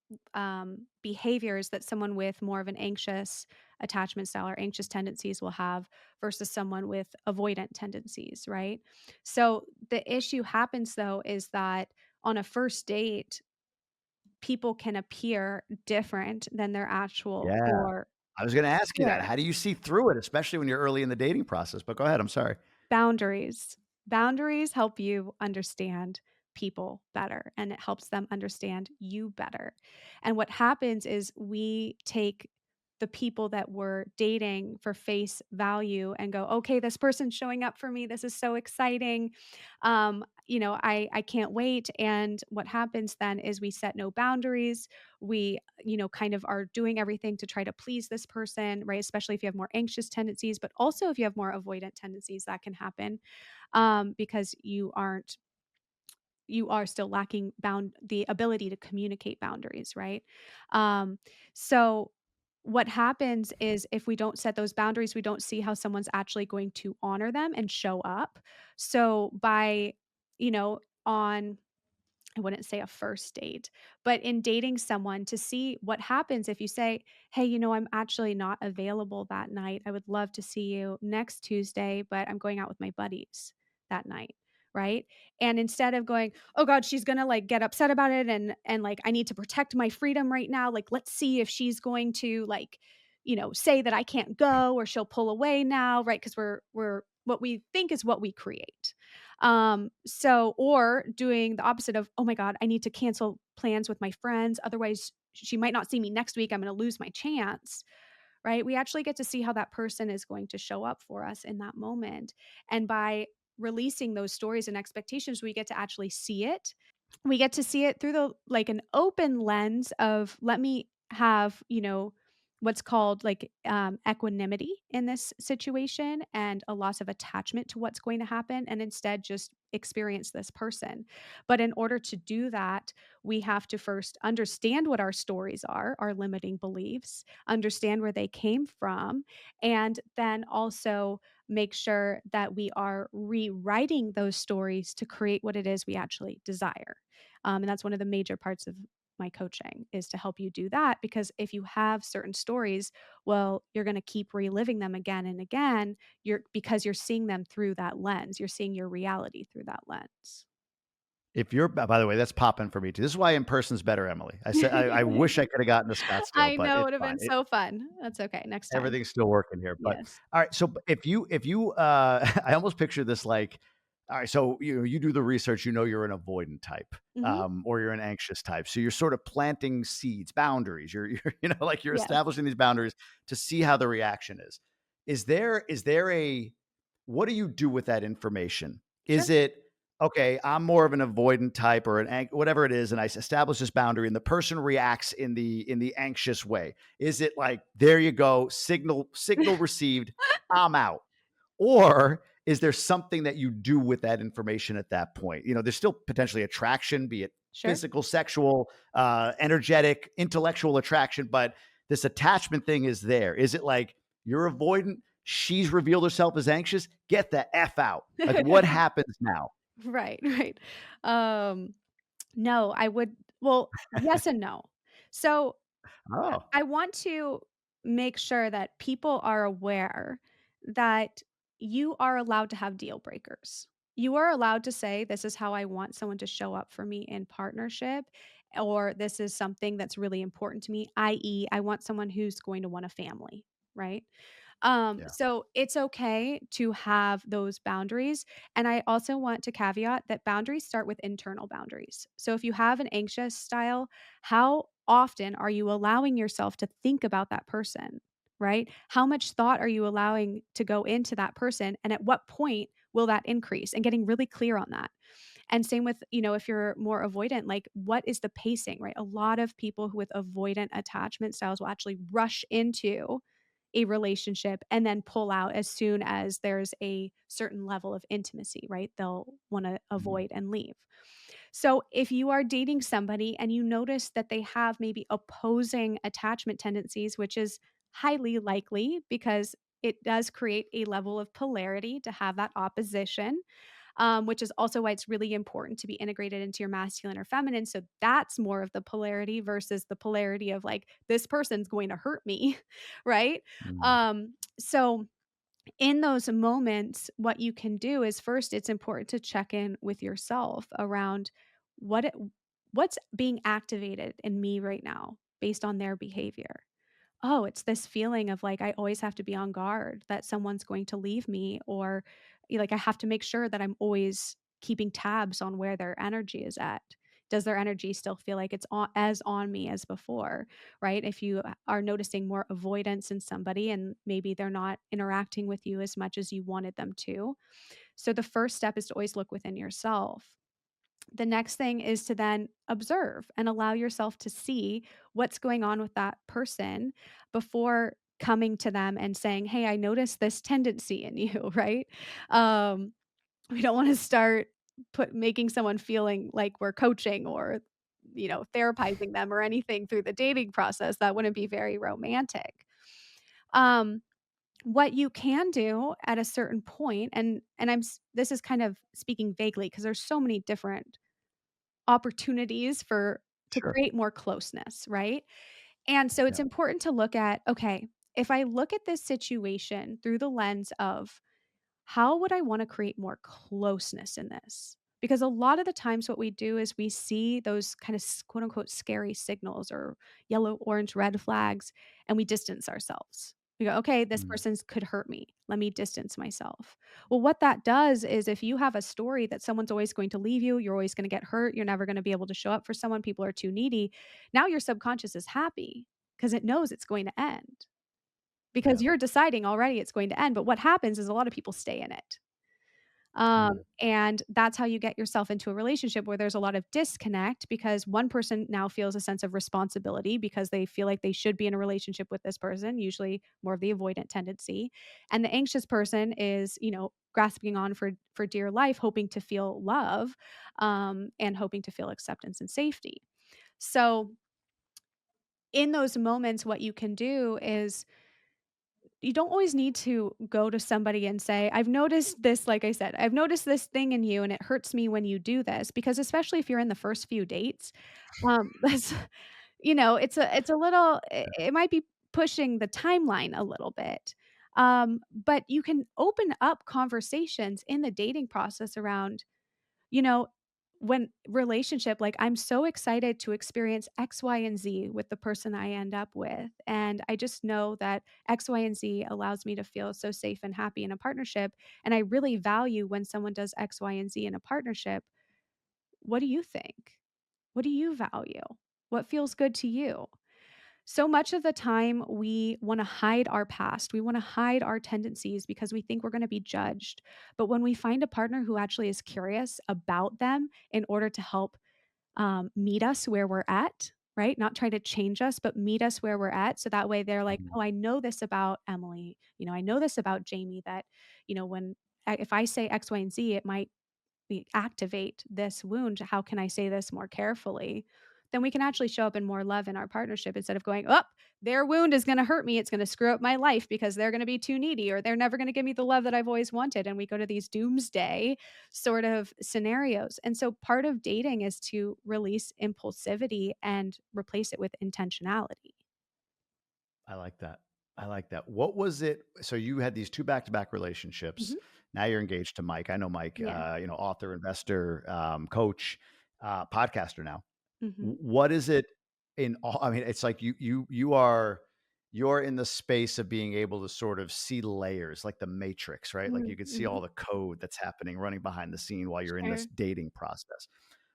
behaviors that someone with more of an anxious attachment style or anxious tendencies will have versus someone with avoidant tendencies, right? So the issue happens though is that on a first date, people can appear different than their actual Yeah. core I was gonna ask you that. core. How do you see through it, especially when you're early in the dating process? But go ahead, I'm sorry. Boundaries. Boundaries help you understand people better, and it helps them understand you better. And what happens is we take the people that we're dating for face value and go, "Okay, this person's showing up for me. This is so exciting. I can't wait." And what happens then is we set no boundaries. We, kind of are doing everything to try to please this person, right? Especially if you have more anxious tendencies, but also if you have more avoidant tendencies, that can happen because you are still lacking the ability to communicate boundaries, right? Um, so what happens is if we don't set those boundaries, we don't see how someone's actually going to honor them and show up. So by, on I wouldn't say a first date, but in dating someone to see what happens if you say, "Hey, I'm actually not available that night. I would love to see you next Tuesday, but I'm going out with my buddies that night." Right? And instead of going, "Oh god, she's going to like get upset about it and like I need to protect my freedom right now. Like let's see if she's going to like, say that I can't go or she'll pull away now, right? Because we're what we think is what we create. Or doing the opposite of, "Oh my god, I need to cancel plans with my friends, otherwise she might not see me next week, I'm gonna lose my chance," right? We actually get to see how that person is going to show up for us in that moment, and by releasing those stories and expectations, we get to actually see it. We get to see it through the like an open lens of let me have, what's called like equanimity in this situation and a loss of attachment to what's going to happen and instead just experience this person. But in order to do that, we have to first understand what our stories are, our limiting beliefs, understand where they came from, and then also make sure that we are rewriting those stories to create what it is we actually desire. And that's one of the major parts of my coaching is to help you do that because if you have certain stories, well, you're going to keep reliving them again and again. You're because you're seeing them through that lens. You're seeing your reality through that lens. If you're by the way, that's popping for me too. This is why in person's better, Emily. I said I wish I could have gotten to Scottsdale, I but know, it it's would have fine. been so fun. That's okay, next time. Everything's still working here, but Yes. all right, so if you I almost picture this like, all right, so you do the research, you're an avoidant type, Mhm. or you're an anxious type. So you're sort of planting seeds, boundaries. You're like you're Yes. establishing these boundaries to see how the reaction is. Is there a what do you do with that information? Sure. Is it okay, I'm more of an avoidant type or whatever it is, and I establish this boundary, and the person reacts in the anxious way. Is it like, there you go, signal received, I'm out? Or is there something that you do with that information at that point? There's still potentially attraction, be it Sure. physical, sexual, energetic, intellectual attraction, but this attachment thing is there. Is it like you're avoidant? She's revealed herself as anxious. Get the F out. Like, what happens now? Right, right. Um, no, I would well, yes and no. So, Oh, I want to make sure that people are aware that you are allowed to have deal breakers. You are allowed to say, "This is how I want someone to show up for me in partnership," or, "This is something that's really important to me," i.e., I want someone who's going to want a family, right? yeah. So it's okay to have those boundaries. And I also want to caveat that boundaries start with internal boundaries. So if you have an anxious style, how often are you allowing yourself to think about that person? Right? How much thought are you allowing to go into that person? And at what point will that increase? And getting really clear on that. And same with, if you're more avoidant, like what is the pacing, right? A lot of people with avoidant attachment styles will actually rush into a relationship and then pull out as soon as there's a certain level of intimacy, right? They'll want to Mhm. avoid and leave. So if you are dating somebody and you notice that they have maybe opposing attachment tendencies, which is highly likely because it does create a level of polarity to have that opposition, which is also why it's really important to be integrated into your masculine or feminine. So that's more of the polarity versus the polarity of like, this person's going to hurt me, right? Mm. So in those moments, what you can do is first, it's important to check in with yourself around what it, what's being activated in me right now based on their behavior. Oh, it's this feeling of like I always have to be on guard that someone's going to leave me or like I have to make sure that I'm always keeping tabs on where their energy is at. Does their energy still feel like it's on me as before, right? If you are noticing more avoidance in somebody and maybe they're not interacting with you as much as you wanted them to. So the first step is to always look within yourself. The next thing is to then observe and allow yourself to see what's going on with that person before coming to them and saying, "Hey, I noticed this tendency in you," right? Um, we don't wanna start put making someone feeling like we're coaching or, therapizing them or anything through the dating process. That wouldn't be very romantic. Um, what you can do at a certain point, and this is kind of speaking vaguely because there's so many different opportunities for to Sure. create more closeness, right? And so it's Yeah. important to look at, okay, if I look at this situation through the lens of how would I want to create more closeness in this? Because a lot of the times what we do is we see those kind of quote unquote scary signals or yellow, orange, red flags, and we distance ourselves. We go, okay, this Mm. person could hurt me. Let me distance myself. Well, what that does is if you have a story that someone's always going to leave you, you're always going to get hurt, you're never going to be able to show up for someone, people are too needy. Now your subconscious is happy because it knows it's going to end because Yeah. you're deciding already it's going to end, but what happens is a lot of people stay in it. Mm. And that's how you get yourself into a relationship where there's a lot of disconnect because one person now feels a sense of responsibility because they feel like they should be in a relationship with this person, usually more of the avoidant tendency. And the anxious person is, grasping on for dear life, hoping to feel love, and hoping to feel acceptance and safety. So in those moments, what you can do is you don't always need to go to somebody and say, "I've noticed this," like I said, "I've noticed this thing in you and it hurts me when you do this," because especially if you're in the first few dates, that's it's a little it might be pushing the timeline a little bit. But you can open up conversations in the dating process around, you know, when relationship, like, I'm so excited to experience X, Y, and Z with the person I end up with, and I just know that X, Y, and Z allows me to feel so safe and happy in a partnership, and I really value when someone does X, Y, and Z in a partnership. What do you think? What do you value? What feels good to you? So much of the time, we wanna hide our past, we wanna hide our tendencies because we think we're gonna be judged, but when we find a partner who actually is curious about them in order to help, meet us where we're at, right? Not try to change us, but meet us where we're at, so that way they're like, Mhm. "Oh, I know this about Emily," I know this about Jamie that, when if I say X, Y, and Z, it might activate this wound. How can I say this more carefully? Then we can actually show up in more love in our partnership instead of going, "Oh, their wound is going to hurt me. It's going to screw up my life because they're going to be too needy or they're never going to give me the love that I've always wanted." And we go to these doomsday sort of scenarios. And so part of dating is to release impulsivity and replace it with intentionality. I like that. I like that. What was it? So you had these two back-to-back relationships. Mhm. Now you're engaged to Mike. I know Mike, Yeah. author, investor, coach, podcaster now. Mhm. What is it in all? I mean, it's like you're in the space of being able to sort of see layers like the matrix, right? Like you Mhm. could see all Mhm. the code that's happening running behind the scene while you're in this Sure. dating process.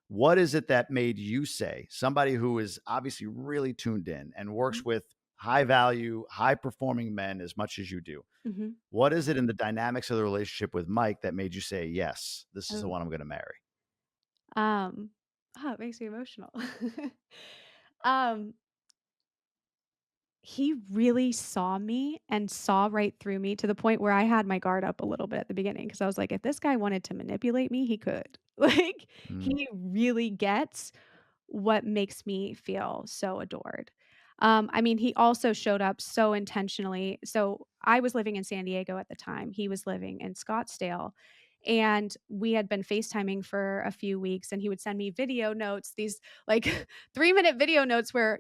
What is it that made you say, somebody who is obviously really tuned in and Mhm. works with high value, high performing men as much as you do? Mhm. What is it in the dynamics of the relationship with Mike that made you say, yes, this is the Oh. one I'm going to marry? Um, it makes me emotional. Um, he really saw me and saw right through me to the point where I had my guard up a little bit at the beginning because I was like, if this guy wanted to manipulate me, he could. Like, Mm, he really gets what makes me feel so adored. I mean, he also showed up so intentionally. So I was living in San Diego at the time. He was living in Scottsdale. And we had been FaceTiming for a few weeks, and he would send me video notes, these like 3-minute video notes where,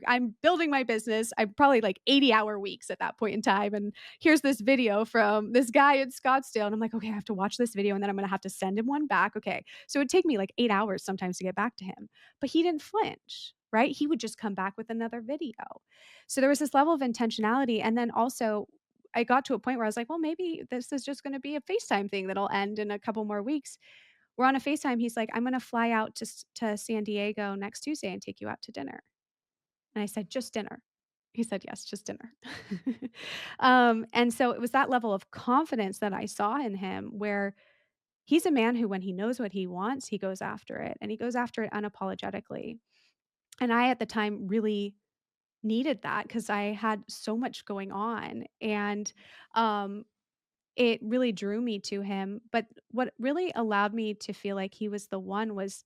I'm building my business. I'm probably like 80-hour weeks at that point in time. And here's this video from this guy in Scottsdale. And I'm like, okay, I have to watch this video and then I'm gonna have to send him one back. Okay. So it would take me like 8 hours sometimes to get back to him, but he didn't flinch, right? He would just come back with another video. So there was this level of intentionality. And then also, I got to a point where I was like, well, maybe this is just going to be a FaceTime thing that'll end in a couple more weeks. We're on a FaceTime. He's like, I'm going to fly out to San Diego next Tuesday and take you out to dinner. And I said, just dinner. He said, yes, just dinner. And so it was that level of confidence that I saw in him where he's a man who, when he knows what he wants, he goes after it and he goes after it unapologetically. And I, at the time, really needed that because I had so much going on. And um, it really drew me to him. But what really allowed me to feel like he was the one was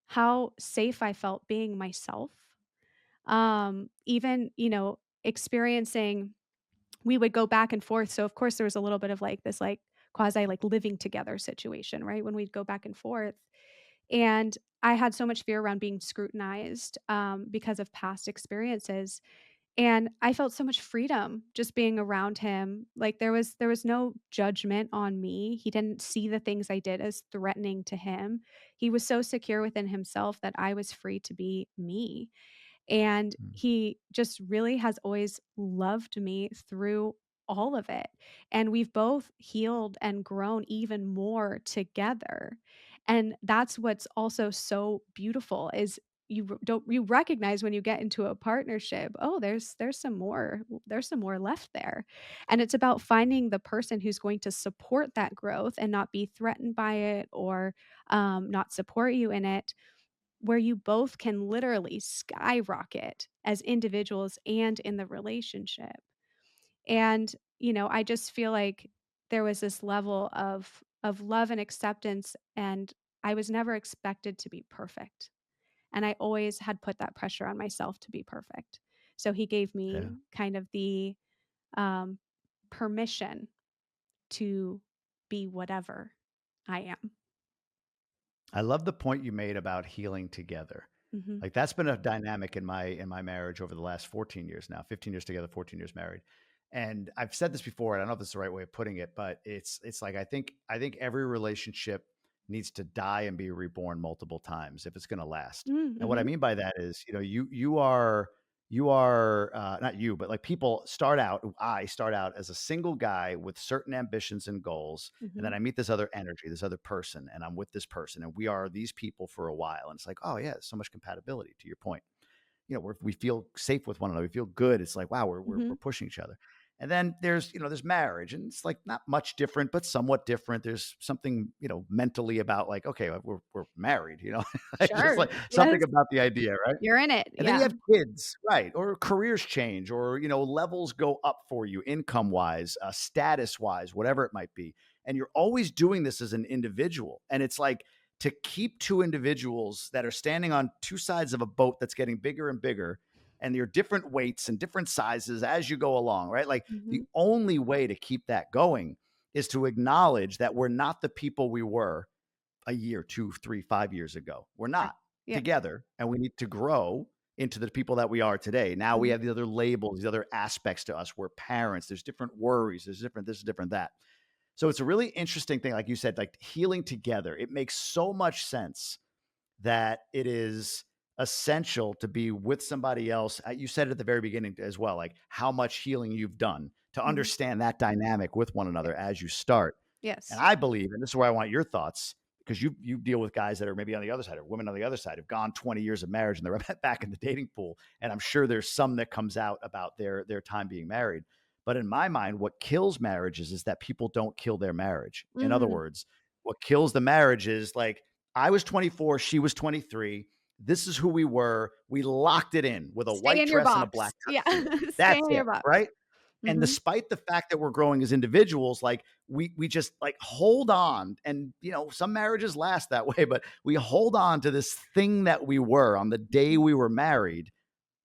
how safe I felt being myself. Even, experiencing, we would go back and forth. So, of course, there was a little bit of like this, like, quasi like living together situation, right? When we'd go back and forth. And I had so much fear around being scrutinized because of past experiences, and I felt so much freedom just being around him. Like, there was no judgment on me. He didn't see the things I did as threatening to him. He was so secure within himself that I was free to be me. And mm. he just really has always loved me through all of it. And we've both healed and grown even more together. And that's what's also so beautiful is you recognize when you get into a partnership, oh, there's some more left there. And it's about finding the person who's going to support that growth and not be threatened by it or not support you in it, where you both can literally skyrocket as individuals and in the relationship. And, I just feel like there was this level of love and acceptance, and I was never expected to be perfect. And I always had put that pressure on myself to be perfect. So he gave Yeah. me kind of the um, permission to be whatever I am. I love the point you made about healing together. Mhm. Like that's been a dynamic in my marriage over the last 14 years now, 15 years together, 14 years married. And I've said this before, and I don't know if this is the right way of putting it, but it's like I think every relationship needs to die and be reborn multiple times if it's going to last. And what I Mm-hmm. mean by that is, you are not you, but like people start out. I start out as a single guy with certain ambitions and goals, and Mm-hmm. then I meet this other energy, this other person, and I'm with this person, and we are these people for a while. And it's like, oh yeah, so much compatibility. To your point, we feel safe with one another. We feel good. It's like, wow, we're Mm-hmm. pushing each other. And then there's marriage, and it's like not much different, but somewhat different. There's something, mentally about like, okay, we're married, like just Sure. like something Yes. about the idea, right? You're in it. And then you Yeah. have kids, right? Or careers change, or levels go up for you, income wise, status wise, whatever it might be. And you're always doing this as an individual, and it's like to keep two individuals that are standing on two sides of a boat that's getting bigger and bigger, and you're different weights and different sizes as you go along, right? Like the Mm-hmm. only way to keep that going is to acknowledge that we're not the people we were a year, 2, 3, 5 years ago. We're Right. not Yeah. together, and we need to grow into the people that we are today. Now we Mm-hmm. have the other labels, the other aspects to us. We're parents. There's different worries. There's different this, different that. So it's a really interesting thing, like you said, like healing together. It makes so much sense that it is essential to be with somebody else. You said it at the very beginning as well, like how much healing you've done to Mm-hmm. understand that dynamic with one Yeah. another as you start. And Yes. I believe, and this is where I want your thoughts, because you deal with guys that are maybe on the other side or women on the other side who've gone 20 years of marriage and they're back in the dating pool. And I'm sure there's some that comes out about their time being married. But in my mind, what kills marriages is that people don't kill their marriage. In other Mm-hmm. words, what kills the marriage is like, I was 24, she was 23. This is who we were. We locked it in with a Stay white in your dress and a black box. Yeah. tuxedo. Stay That's in your it, box. right? And Mm-hmm. despite the fact that we're growing as individuals, like we just like hold on, and some marriages last that way, but we hold on to this thing that we were on the day we were married,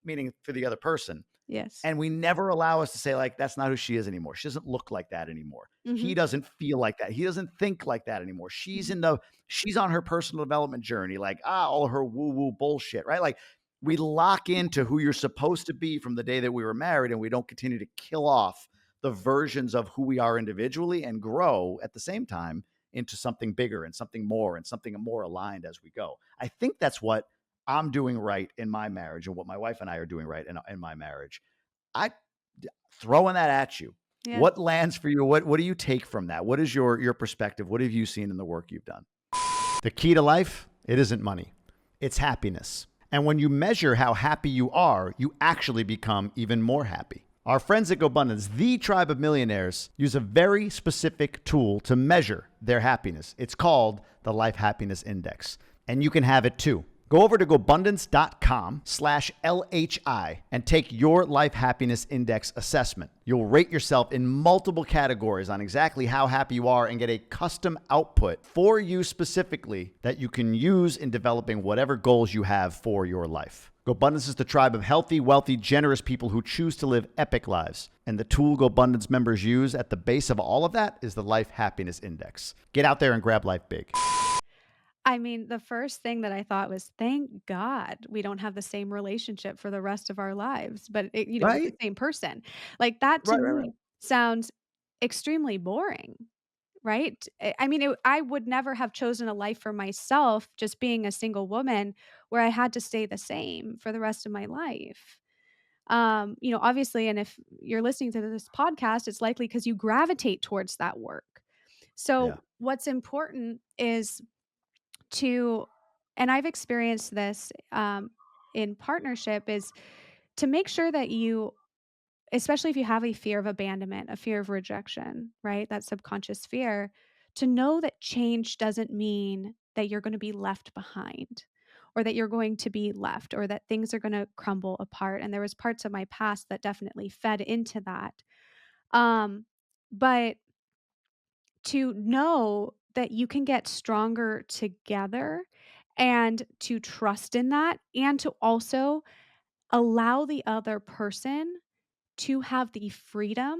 meaning for the other person. Yes. And we never allow us to say, like, that's not who she is anymore. She doesn't look like that anymore. Mm-hmm. He doesn't feel like that. He doesn't think like that anymore. Mm-hmm. She's on her personal development journey, like, all her woo-woo bullshit, right? Like we lock into who you're supposed to be from the day that we were married, and we don't continue to kill off the versions of who we are individually and grow at the same time into something bigger and something more and something more aligned as we go. I think that's what I'm doing right in my marriage and what my wife and I are doing right in my marriage. I throwing that at you. Yes. What lands for you? What do you take from that? What is your perspective? What have you seen in the work you've done? The key to life, it isn't money. It's happiness. And when you measure how happy you are, you actually become even more happy. Our friends at GoBundance, the Tribe of Millionaires, use a very specific tool to measure their happiness. It's called the Life Happiness Index, and you can have it too. Go over to GoBundance.com/LHI and take your Life Happiness Index assessment. You'll rate yourself in multiple categories on exactly how happy you are and get a custom output for you specifically that you can use in developing whatever goals you have for your life. GoBundance is the tribe of healthy, wealthy, generous people who choose to live epic lives. And the tool GoBundance members use at the base of all of that is the Life Happiness Index. Get out there and grab life big. I mean, the first thing that I thought was, thank God we don't have the same relationship for the rest of our lives, but with the Right? same person. Like that to Right, right, right. me sounds extremely boring, right? I mean, I would never have chosen a life for myself just being a single woman where I had to stay the same for the rest of my life. Obviously, and if you're listening to this podcast, it's likely because you gravitate towards that work. Yeah. So, what's important is to and I've experienced this, in partnership, is to make sure that you especially if you have a fear of abandonment, a fear of rejection, right? That subconscious fear, to know that change doesn't mean that you're gonna be left behind or that you're going to be left or that things are gonna crumble apart, and there was parts of my past that definitely fed into that. Um, but to know that you can get stronger together and to trust in that and to also allow the other person to have the freedom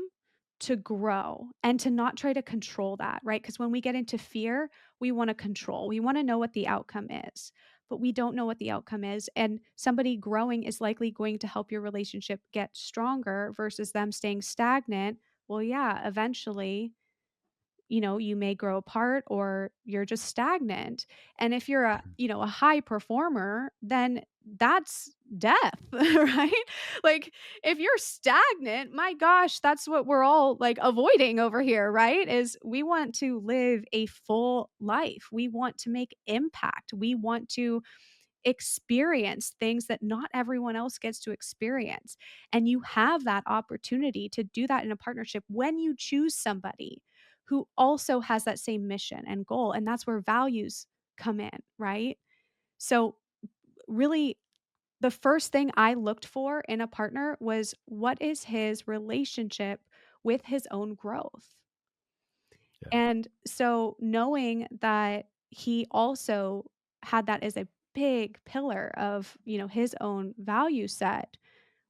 to grow and to not try to control that, right? Because when we get into fear, we want to control. We want to know what the outcome is, but we don't know what the outcome is. And somebody growing is likely going to help your relationship get stronger versus them staying stagnant. Well, yeah, eventually you may grow apart or you're just stagnant. And if you're a high performer, then that's death, right? Like if you're stagnant, my gosh, that's what we're all like avoiding over here, right? Is we want to live a full life. We want to make impact. We want to experience things that not everyone else gets to experience. And you have that opportunity to do that in a partnership when you choose somebody who also has that same mission and goal. And that's where values come in, right? So, really, the first thing I looked for in a partner was what is his relationship with his own growth? Yeah. And so knowing that he also had that as a big pillar of, his own value set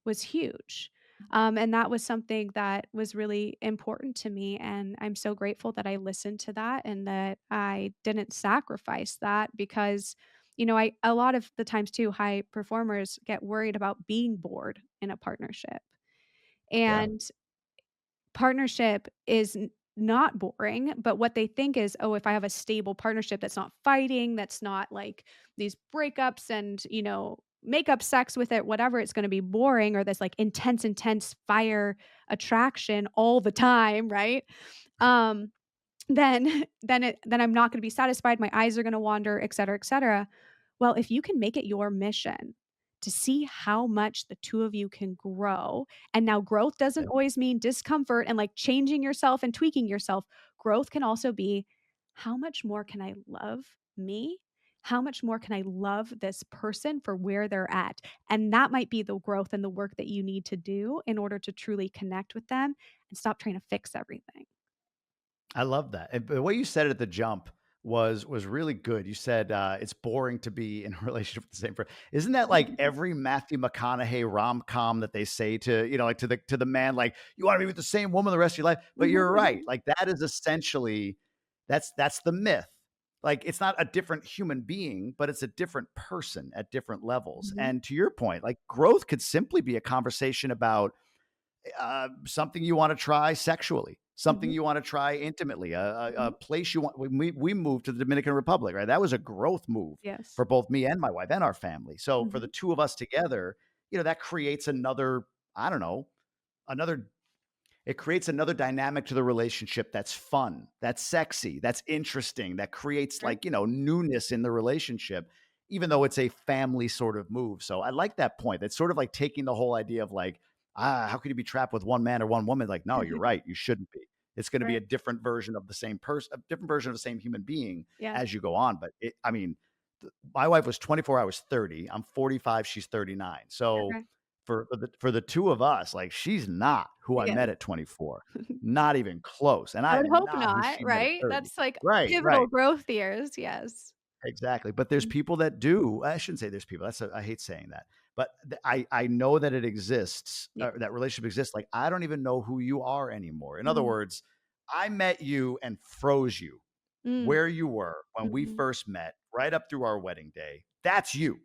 was huge. And that was something that was really important to me. And I'm so grateful that I listened to that and that I didn't sacrifice that because, a lot of the times too, high performers get worried about being bored in a partnership. Yeah. And partnership is not boring, but what they think is, "Oh, if I have a stable partnership that's not fighting, that's not like these breakups and, make up sex with it, whatever, it's gonna be boring," or this like intense fire attraction all the time, right? Um, then I'm not gonna be satisfied, my eyes are gonna wander, et cetera, et cetera. Well, if you can make it your mission to see how much the 2 of you can grow, and now growth doesn't Yeah. always mean discomfort and, like, changing yourself and tweaking yourself. Growth can also be, "How much more can I love me? How much more can I love this person for where they're at?" And that might be the growth and the work that you need to do in order to truly connect with them and stop trying to fix everything. I love that. And the way you said it at the jump was really good. You said it's boring to be in a relationship with the same person. Isn't that like every Matthew McConaughey rom com that they say to like to the man, like you want to be with the same woman the rest of your life? But you're right. Like that is essentially that's the myth. Like it's not a different human being, but it's a different person at different levels. Mhm, And to your point, like growth could simply be a conversation about something you want to try sexually, something mhm, you want to try intimately, a mhm. place you want. We moved to the Dominican Republic, right? That was a growth move Yes. for both me and my wife and our family. So for the Mhm, two of us together, that creates another, I don't know, another it creates another dynamic to the relationship that's fun, that's sexy, that's interesting, that creates sure. like, newness in the relationship, even though it's a family sort of move. So I like that point. That's sort of like taking the whole idea of like, how could you be trapped with one man or one woman? Like, no, you're right. You shouldn't be. It's going to be Right. a different version of the same person, a different version of the same human being Yes. as you go on. But I mean, my wife was 24, I was 30. I'm 45, she's 39. So Okay. for the two of us, like she's not who I Yes. met at 24. Not even close, and I I would am hope not who not, she met at right? 30. That's like Right, pivotal right. growth years, yes. Exactly, but there's Mm, people that do. I shouldn't say there's people, I hate saying that, but I know that it exists, yeah. that relationship exists, like, I don't even know who you are anymore. In other Mhm. words, I met you and froze you Mm, where you were when we mhm, first met, right up through our wedding day. That's you.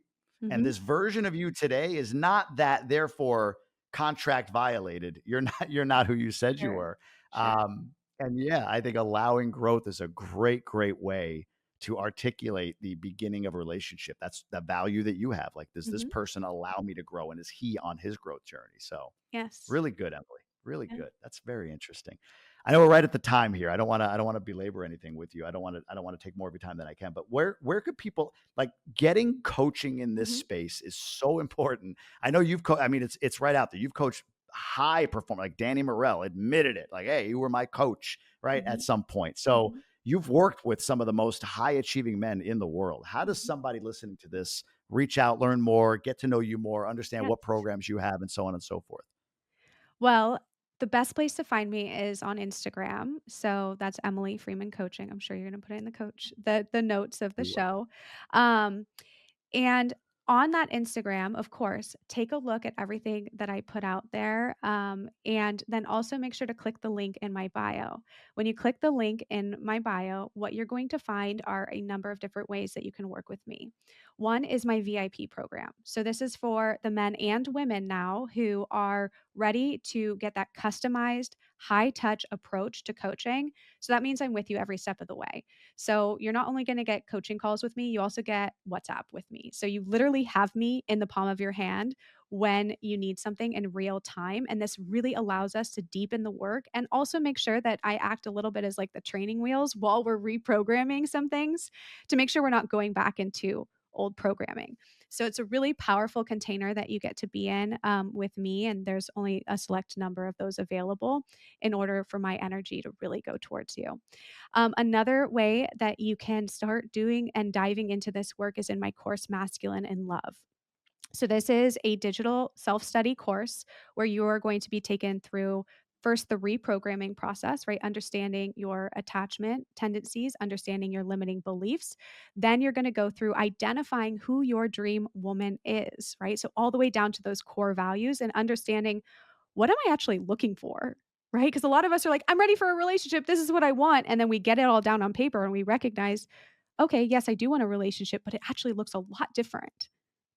And mhm. this version of you today is not that, therefore contract violated. You're not who you said you Sure, were. sure. And yeah, I think allowing growth is a great way to articulate the beginning of a relationship. That's the value that you have. Like, does this Mhm. person allow me to grow? And is he on his growth journey? So Yes. really good, Emily. Really Yeah. good. That's very interesting. I know we're right at the time here. I don't want to belabor anything with you. I don't want to take more of your time than I can. But where could people like getting coaching in this Mhm, space is so important. I know I mean it's right out there. You've coached high performer like Danny Morell admitted it. Like, hey, you were my coach, right? At mhm, some point. So mhm, you've worked with some of the most high achieving men in the world. How does mhm. somebody listening to this reach out, learn more, get to know you more, understand what Yes. programs you have, and so on and so forth? Well, the best place to find me is on Instagram. So that's Emily Freeman Coaching. I'm sure you're gonna put it in the notes of the We will. show. Um, And on that Instagram, of course, take a look at everything that I put out there. And then also make sure to click the link in my bio. When you click the link in my bio, what you're going to find are a number of different ways that you can work with me. One is my VIP program. So, this is for the men and women now who are ready to get that customized, high touch approach to coaching. So that means I'm with you every step of the way. So you're not only going to get coaching calls with me, you also get WhatsApp with me. So you literally have me in the palm of your hand when you need something in real time. And this really allows us to deepen the work and also make sure that I act a little bit as like the training wheels while we're reprogramming some things to make sure we're not going back into old programming. So it's a really powerful container that you get to be in with me. And there's only a select number of those available in order for my energy to really go towards you. Another way that you can start doing and diving into this work is in my course, Masculine in Love. So, this is a digital self study course where you're going to be taken through first the reprogramming process, right? Understanding your attachment tendencies, understanding your limiting beliefs. Then you're going to go through identifying who your dream woman is, right? So, all the way down to those core values and understanding what am I actually looking for? Right? Because a lot of us are like, I'm ready for a relationship. This is what I want. And then we get it all down on paper and we recognize, okay, yes, I do want a relationship, but it actually looks a lot different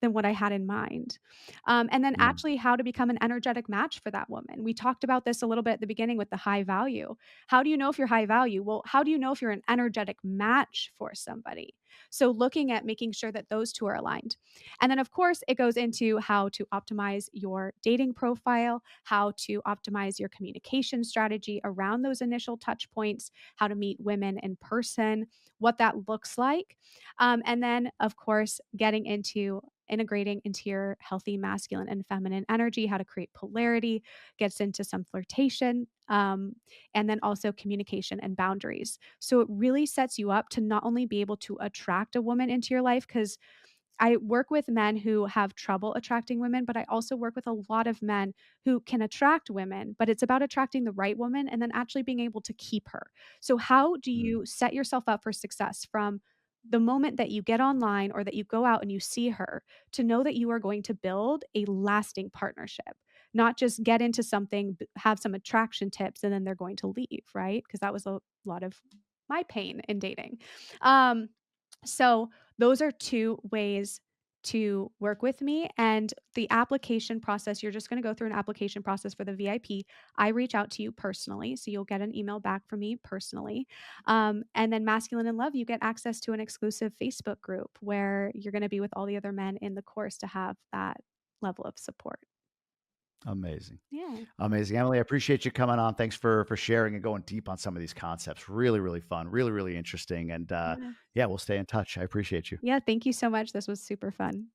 than what I had in mind. And then Mm, actually how to become an energetic match for that woman. We talked about this a little bit at the beginning with the high value. How do you know if you're high value? Well, how do you know if you're an energetic match for somebody? So looking at making sure that those two are aligned. And then, of course, it goes into how to optimize your dating profile, how to optimize your communication strategy around those initial touch points, how to meet women in person, what that looks like. And then, of course, getting into integrating into your healthy masculine and feminine energy, how to create polarity, gets into some flirtation, and then also communication and boundaries. So it really sets you up to not only be able to attract a woman into your life, because I work with men who have trouble attracting women, but I also work with a lot of men who can attract women, but it's about attracting the right woman and then actually being able to keep her. So, how do mm. you set yourself up for success from the moment that you get online or that you go out and you see her to know that you are going to build a lasting partnership, not just get into something, have some attraction tips, and then they're going to leave, right? Because that was a lot of my pain in dating. Um, so, those are 2 ways to work with me, and the application process, you're just gonna go through an application process for the VIP. I reach out to you personally, so you'll get an email back from me personally. And then Masculine in Love, you get access to an exclusive Facebook group where you're gonna be with all the other men in the course to have that level of support. Amazing. Yeah. Amazing. Emily, I appreciate you coming on. Thanks for sharing and going deep on some of these concepts. Really, really fun. Really, really interesting. And Yeah. yeah, we'll stay in touch. I appreciate you. Yeah, thank you so much. This was super fun.